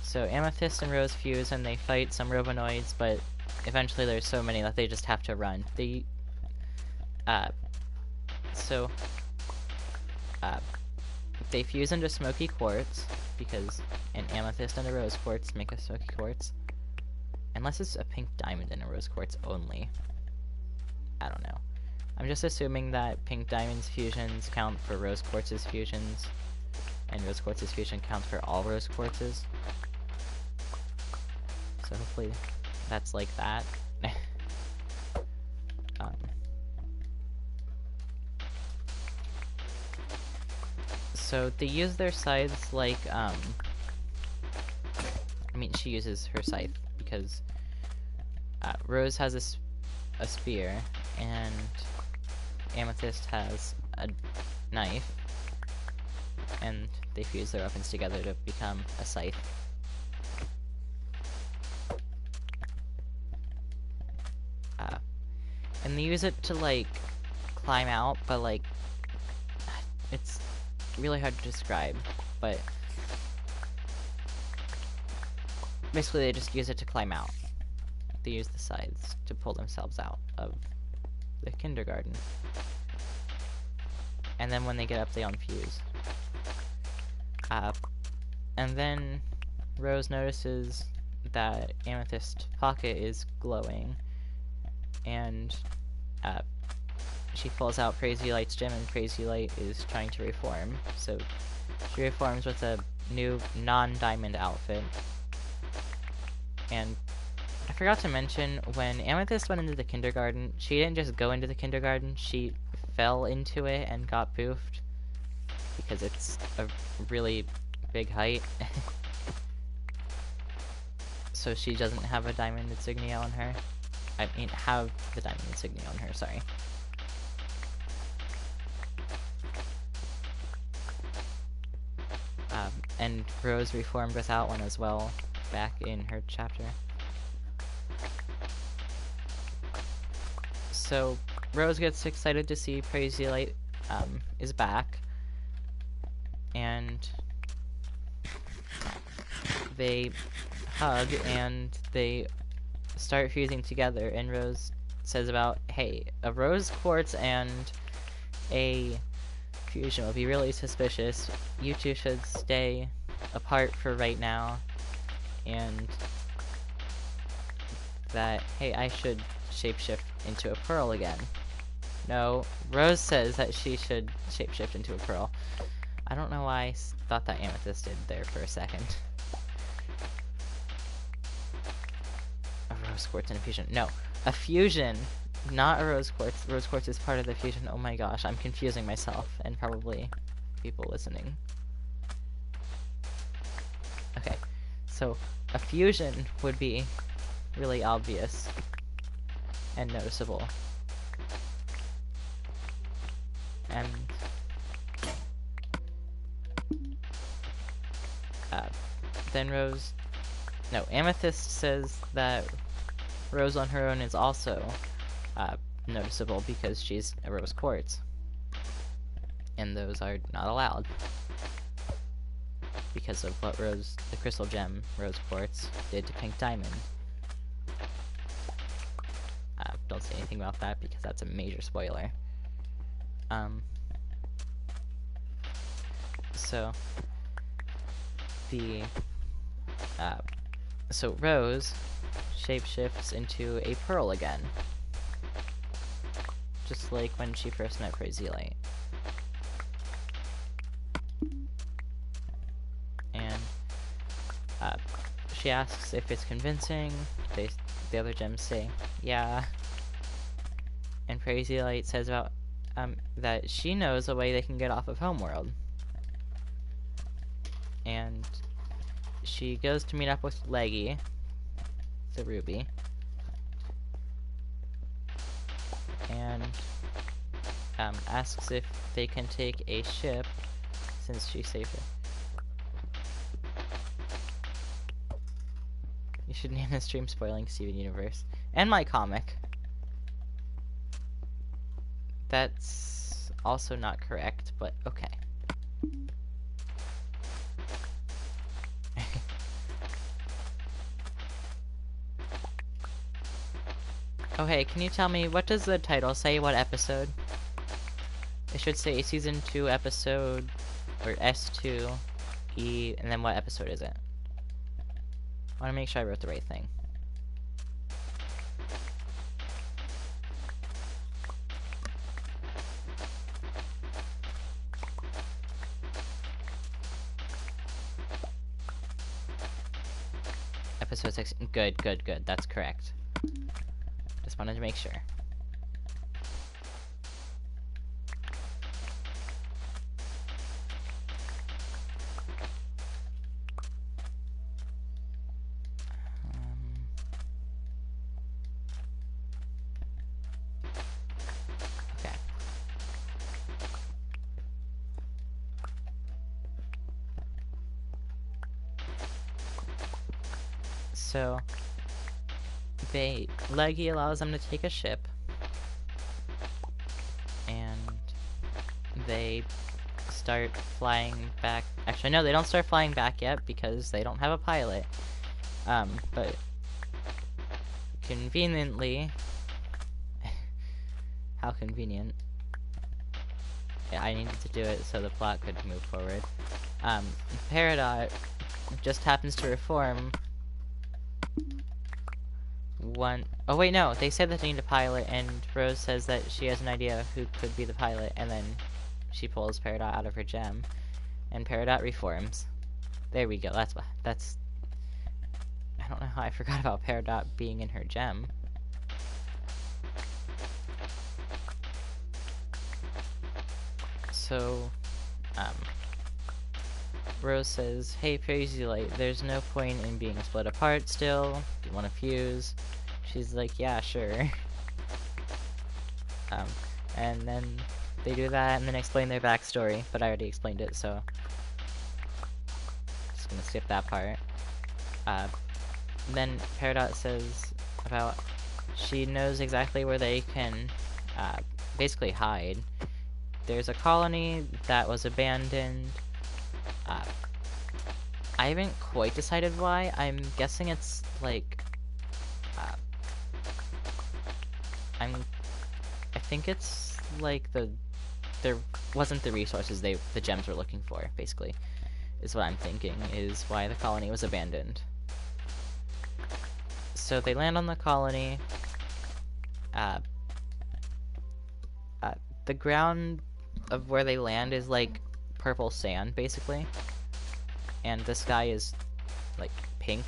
So Amethyst and Rose fuse and they fight some Robonoids, but eventually there's so many that they just have to run. They fuse into Smoky Quartz, because an Amethyst and a Rose Quartz make a Smoky Quartz. Unless it's a Pink Diamond and a Rose Quartz only. I don't know. I'm just assuming that Pink Diamond's fusions count for Rose Quartz's fusions, and Rose Quartz's fusion counts for all Rose Quartzes. So hopefully that's like that. So they use their scythes like, I mean, she uses her scythe because Rose has a spear and Amethyst has a knife, and they fuse their weapons together to become a scythe. And they use it to, like, climb out, but, like, it's really hard to describe, but basically they just use it to climb out. They use the sides to pull themselves out of the kindergarten. And then when they get up, they unfuse. And then Rose notices that Amethyst's pocket is glowing, and she pulls out Crazy Light's gem, and Crazy Light is trying to reform. So she reforms with a new non-diamond outfit. And I forgot to mention, when Amethyst went into the kindergarten, she didn't just go into the kindergarten, she fell into it and got boofed. Because it's a really big height. So she doesn't have a diamond insignia on her. I mean, have the diamond insignia on her, sorry. And Rose reformed without one as well, back in her chapter. So, Rose gets excited to see Crazy Light is back, and they hug and they start fusing together, and Rose says about, hey, a Rose Quartz and a fusion would be really suspicious. You two should stay apart for right now, and that, hey, I should shapeshift into a pearl again. No, Rose says that she should shapeshift into a pearl. I don't know why I thought that Amethyst did there for a second. A Rose Quartz and a fusion. No, a fusion, not a Rose Quartz. Rose Quartz is part of the fusion. Oh my gosh, I'm confusing myself, and probably people listening. Okay, so a fusion would be really obvious and noticeable. And then Amethyst says that Rose on her own is also noticeable because she's a rose quartz. And those are not allowed because of what the crystal gem rose quartz did to pink diamond. Don't say anything about that because that's a major spoiler. So Rose shapeshifts into a pearl again, just like when she first met Crazy Light. And she asks if it's convincing. The other gems say, yeah. And Crazy Light says about that she knows a way they can get off of Homeworld. And she goes to meet up with Leggy, the Ruby, and asks if they can take a ship since she's safer. You should name the stream Spoiling Steven Universe. And my comic. That's also not correct, but okay. Oh hey, can you tell me, what does the title say, what episode? It should say Season 2 episode, or S2E, and then what episode is it? I want to make sure I wrote the right thing. Episode 6. Good, good, good. That's correct. Just wanted to make sure. Okay. So Leggy allows them to take a ship, and they start flying back. Actually, no, they don't start flying back yet because they don't have a pilot. But conveniently, how convenient. Yeah, I needed to do it so the plot could move forward. Peridot just happens to reform oh wait, no, they said that they need a pilot, and Rose says that she has an idea who could be the pilot, and then she pulls Peridot out of her gem, and Peridot reforms. There we go, I don't know how I forgot about Peridot being in her gem. So, Rose says, hey Crazy Light, there's no point in being split apart still. Do you want to fuse? She's like, yeah, sure. And then they do that and then explain their backstory, but I already explained it, so just gonna skip that part. Then Peridot says about she knows exactly where they can basically hide. There's a colony that was abandoned. I haven't quite decided why. I'm guessing it's like I think it's like there wasn't the resources the gems were looking for, basically, is what I'm thinking is why the colony was abandoned. So they land on the colony. The ground of where they land is like purple sand, basically, and the sky is like pink.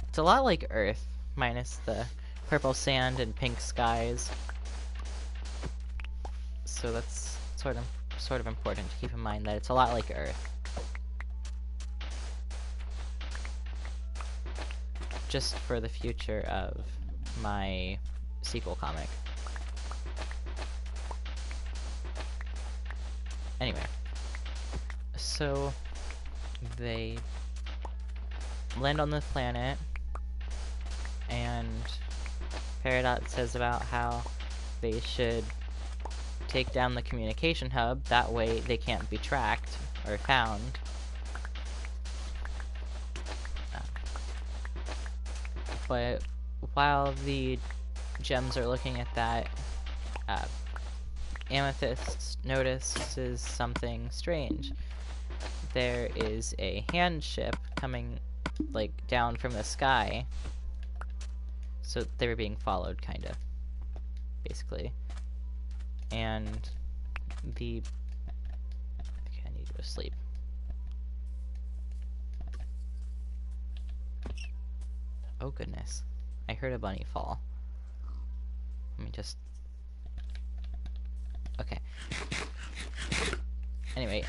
It's a lot like Earth, minus the purple sand and pink skies. So that's sort of important to keep in mind that it's a lot like Earth. Just for the future of my sequel comic. Anyway, so they land on the planet, and Peridot says about how they should take down the communication hub, that way they can't be tracked or found. But while the gems are looking at that, Amethyst notices something strange. There is a hand ship coming, like, down from the sky. So they were being followed, kind of, basically. And the... Okay, I need to go to sleep. Oh goodness. I heard a bunny fall. Let me just... Okay. Anyway.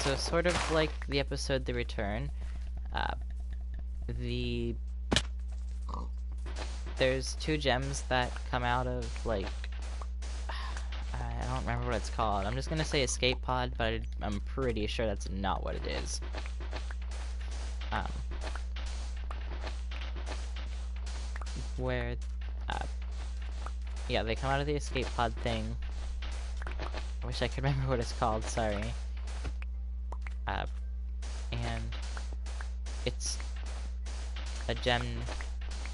So sort of like the episode The Return, there's two gems that come out of, like, I don't remember what it's called. I'm just gonna say escape pod, but I'm pretty sure that's not what it is. Where, yeah, they come out of the escape pod thing. I wish I could remember what it's called, sorry. And it's a gem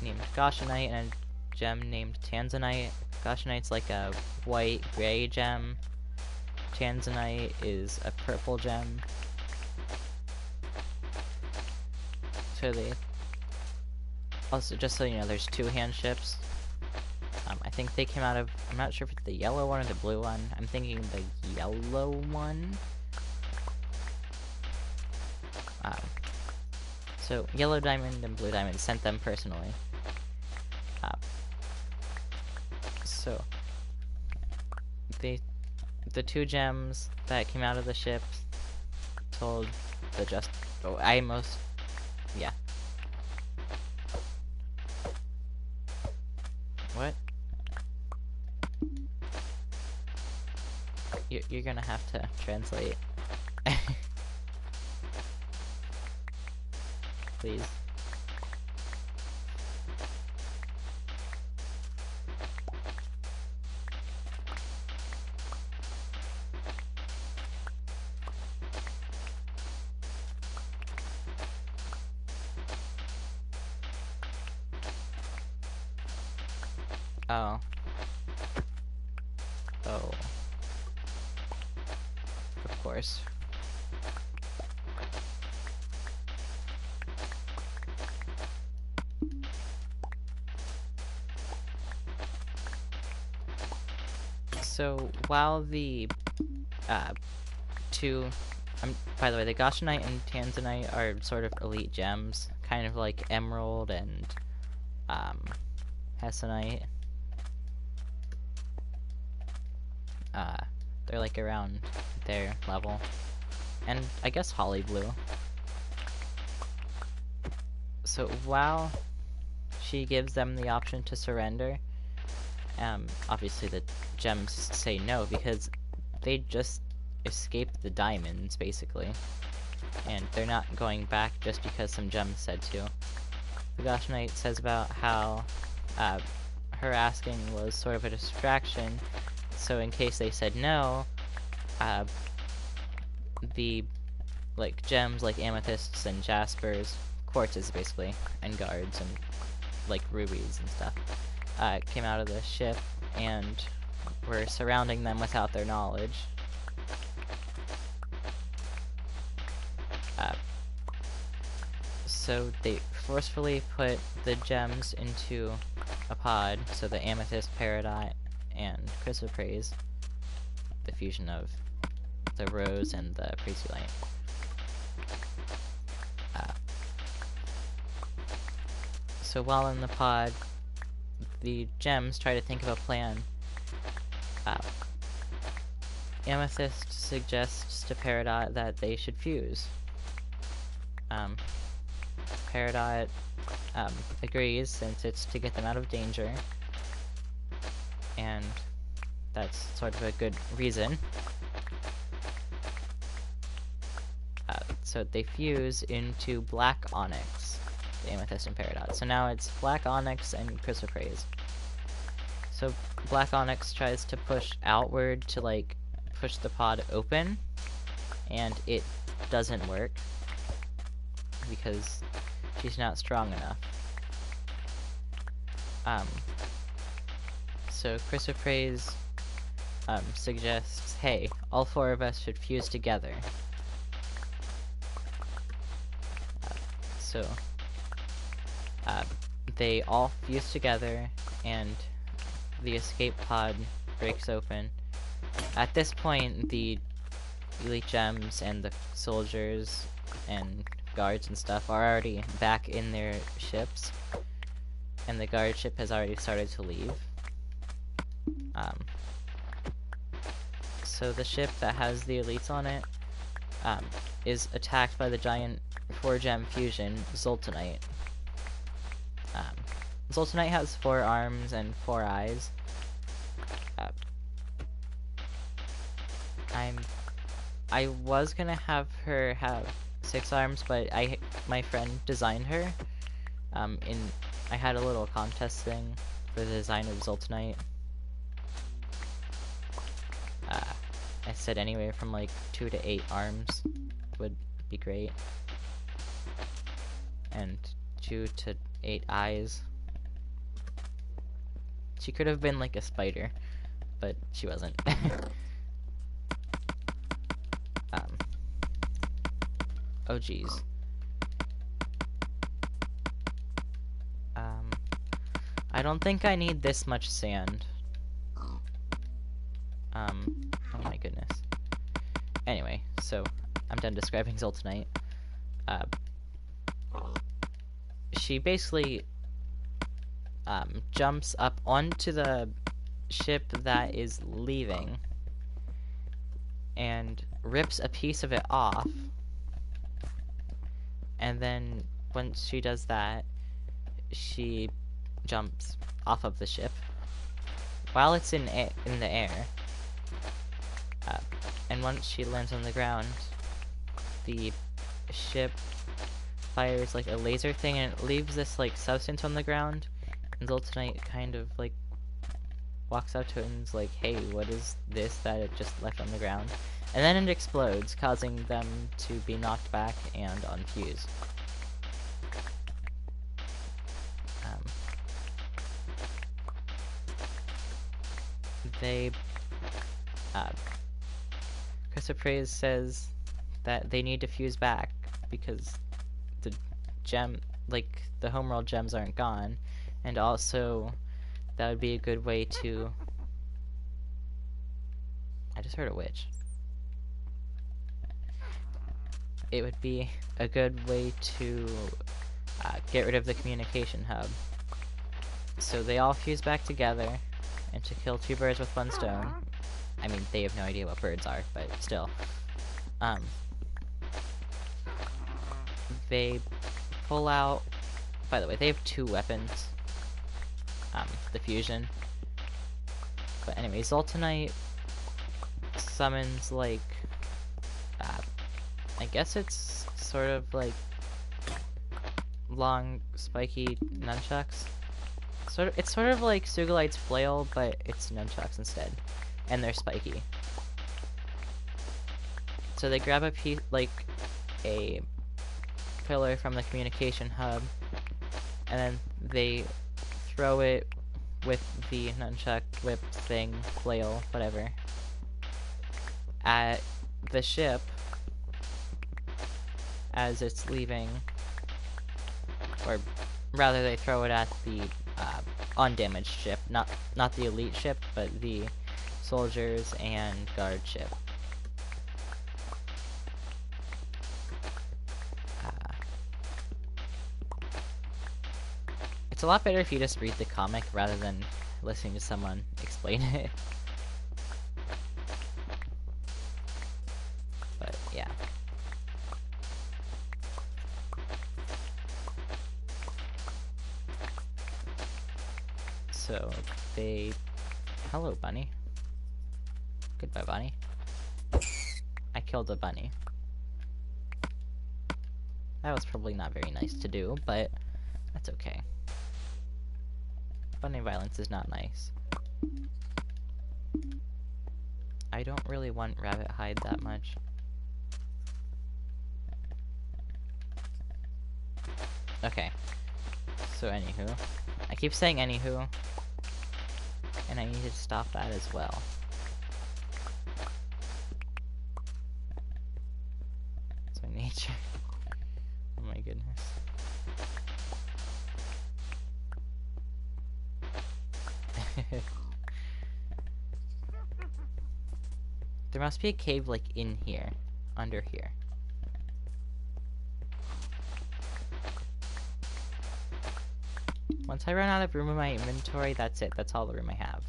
named Goshenite and a gem named Tanzanite. Goshenite's like a white-gray gem. Tanzanite is a purple gem. So they... Also, just so you know, there's two hand ships. I think they came out of... I'm not sure if it's the yellow one or the blue one. I'm thinking the yellow one. So, Yellow Diamond and Blue Diamond sent them personally. So, the two gems that came out of the ship told the yeah. What? You're gonna have to translate. Please. Oh. Oh. Of course. So, while the two... by the way, the Goshenite and Tanzanite are sort of elite gems, kind of like Emerald and Hessonite. They're like around their level. And I guess Holly Blue. So while she gives them the option to surrender, obviously the gems say no because they just escaped the diamonds, basically. And they're not going back just because some gems said to. The Goshenite says about how her asking was sort of a distraction, so in case they said no, the gems like amethysts and jaspers, quartzes basically, and guards and like rubies and stuff, came out of the ship and were surrounding them without their knowledge. So they forcefully put the gems into a pod, so the amethyst, peridot, and chrysoprase, the fusion of the rose and the preciolite. So while in the pod, the gems try to think of a plan. Amethyst suggests to Peridot that they should fuse. Peridot agrees since it's to get them out of danger. And that's sort of a good reason. So they fuse into black onyx, the amethyst and peridot. So now it's black onyx and chrysoprase. So black onyx tries to push outward to like push the pod open, and it doesn't work because she's not strong enough. So chrysoprase suggests, hey, all four of us should fuse together. So they all fuse together, and the escape pod breaks open. At this point, the elite gems and the soldiers and guards and stuff are already back in their ships, and the guard ship has already started to leave. So the ship that has the elites on it is attacked by the giant 4-gem fusion, Zoltanite. Zoltanite has 4 arms and 4 eyes. I was gonna have her have 6 arms, but my friend designed her. I had a little contest thing for the design of Zoltanite. I said anywhere from like 2 to 8 arms would be great, and 2 to 8 eyes. She could have been like a spider, but she wasn't. Oh geez. I don't think I need this much sand. Oh my goodness. Anyway, so I'm done describing Zoltanite. She basically jumps up onto the ship that is leaving and rips a piece of it off, and then once she does that, she jumps off of the ship while it's in the air, and once she lands on the ground, the ship fires like a laser thing, and it leaves this like substance on the ground, and Zoltanite kind of like walks up to it and is like, hey, what is this that it just left on the ground? And then it explodes, causing them to be knocked back and unfused. Chrysoprase says that they need to fuse back because the the homeworld gems aren't gone, and also that would be a good way to... I just heard a witch. It would be a good way to get rid of the communication hub. So they all fuse back together, and to kill 2 birds with 1 stone. I mean, they have no idea what birds are, but still. They pull out... By the way, they have 2 weapons. The fusion. But anyway, Zoltanite summons, like... I guess it's sort of like long, spiky nunchucks. It's sort of like Sugalite's flail, but it's nunchucks instead, and they're spiky. So they grab a piece, like a pillar from the communication hub, and then they throw it with the nunchuck, whip thing, flail, whatever, at the ship as it's leaving, or rather they throw it at the undamaged ship, not the elite ship, but the soldiers and guard ship. It's a lot better if you just read the comic rather than listening to someone explain it. But yeah. So they... Hello, bunny. Goodbye, bunny. I killed a bunny. That was probably not very nice to do, but that's okay. Bunny violence is not nice. I don't really want rabbit hide that much. Okay. So anywho. I keep saying anywho. And I need to stop that as well. So nature. Oh my goodness. There must be a cave like in here. Under here. Once I run out of room in my inventory, that's it. That's all the room I have.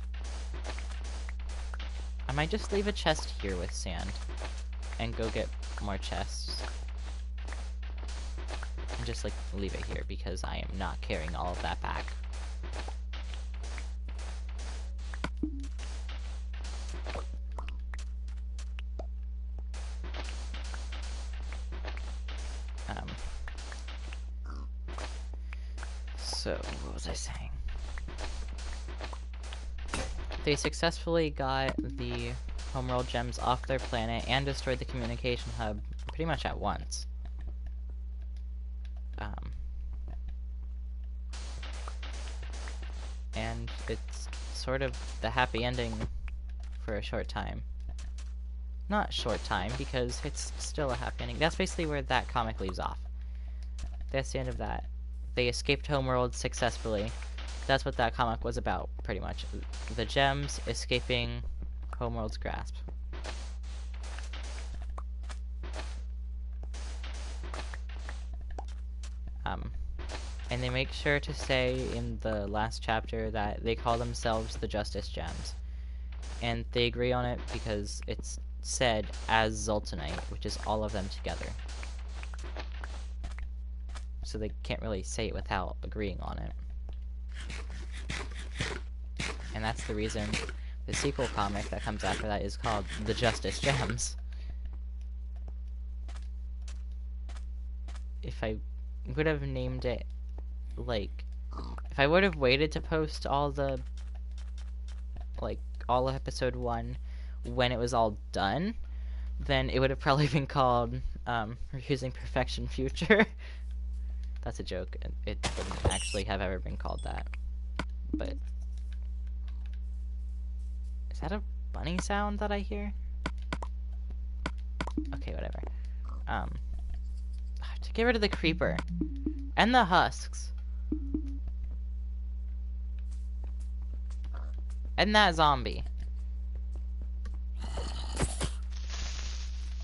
I might just leave a chest here with sand. And go get more chests. And just, like, leave it here because I am not carrying all of that back. So, what was I saying? They successfully got the homeworld gems off their planet and destroyed the communication hub pretty much at once. And it's sort of the happy ending for a short time. Not short time, because it's still a happy ending. That's basically where that comic leaves off. That's the end of that. They escaped homeworld successfully. That's what that comic was about, pretty much. The gems escaping homeworld's grasp. And they make sure to say in the last chapter that they call themselves the Justice Gems. And they agree on it because it's said as Zoltanite, which is all of them together. So they can't really say it without agreeing on it. And that's the reason the sequel comic that comes after that is called The Justice Gems. If I would have named it, like, if I would have waited to post all the, like, all of episode 1 when it was all done, then it would have probably been called, Refusing Perfection Future. That's a joke. It wouldn't actually have ever been called that. But... is that a bunny sound that I hear? Okay, whatever. To get rid of the creeper. And the husks. And that zombie.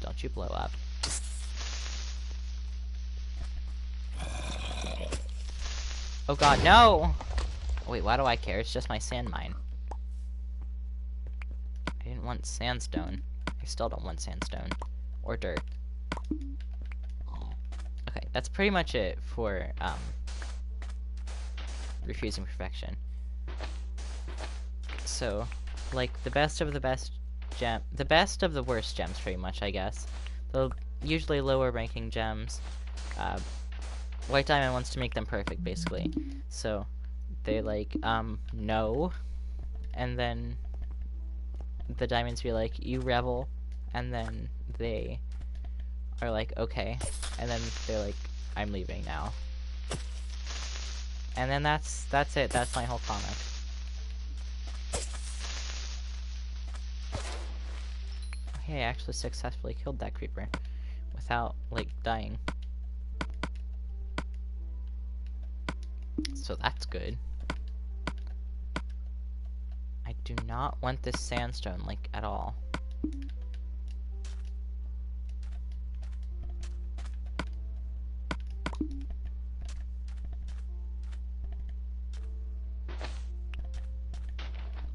Don't you blow up. Oh god, no! Wait, why do I care? It's just my sand mine. I didn't want sandstone. I still don't want sandstone. Or dirt. Okay, that's pretty much it for, Refusing Perfection. So, like, the best of the best the best of the worst gems, pretty much, I guess. The usually lower ranking gems, White Diamond wants to make them perfect, basically. So, they like, no. And then the diamonds be like, you rebel. And then they are like, okay. And then they're like, I'm leaving now. And then that's it. That's my whole comic. Hey, I actually successfully killed that creeper without, like, dying. So that's good. I do not want this sandstone, like, at all.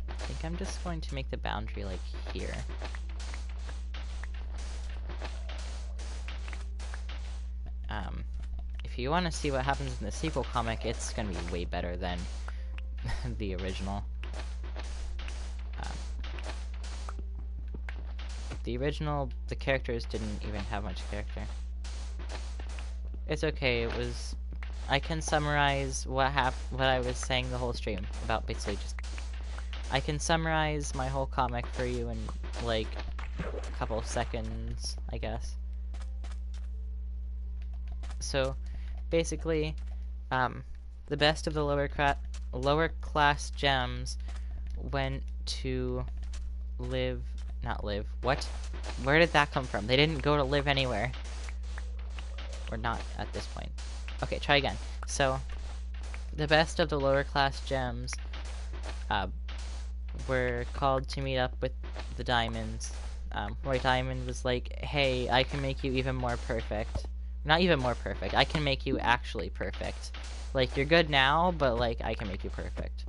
I think I'm just going to make the boundary, like, here. If you want to see what happens in the sequel comic, it's gonna be way better than the original. the characters didn't even have much character. It's okay, I can summarize what I was saying the whole stream about, basically just... I can summarize my whole comic for you in, like, a couple of seconds, I guess. So, basically, the best of the lower class gems went to what? Where did that come from? They didn't go to live anywhere. Or not at this point. Okay, try again. So, the best of the lower class gems, were called to meet up with the diamonds. Roy Diamond was like, hey, I can make you even more perfect. Not even more perfect, I can make you actually perfect. Like, you're good now, but, like, I can make you perfect.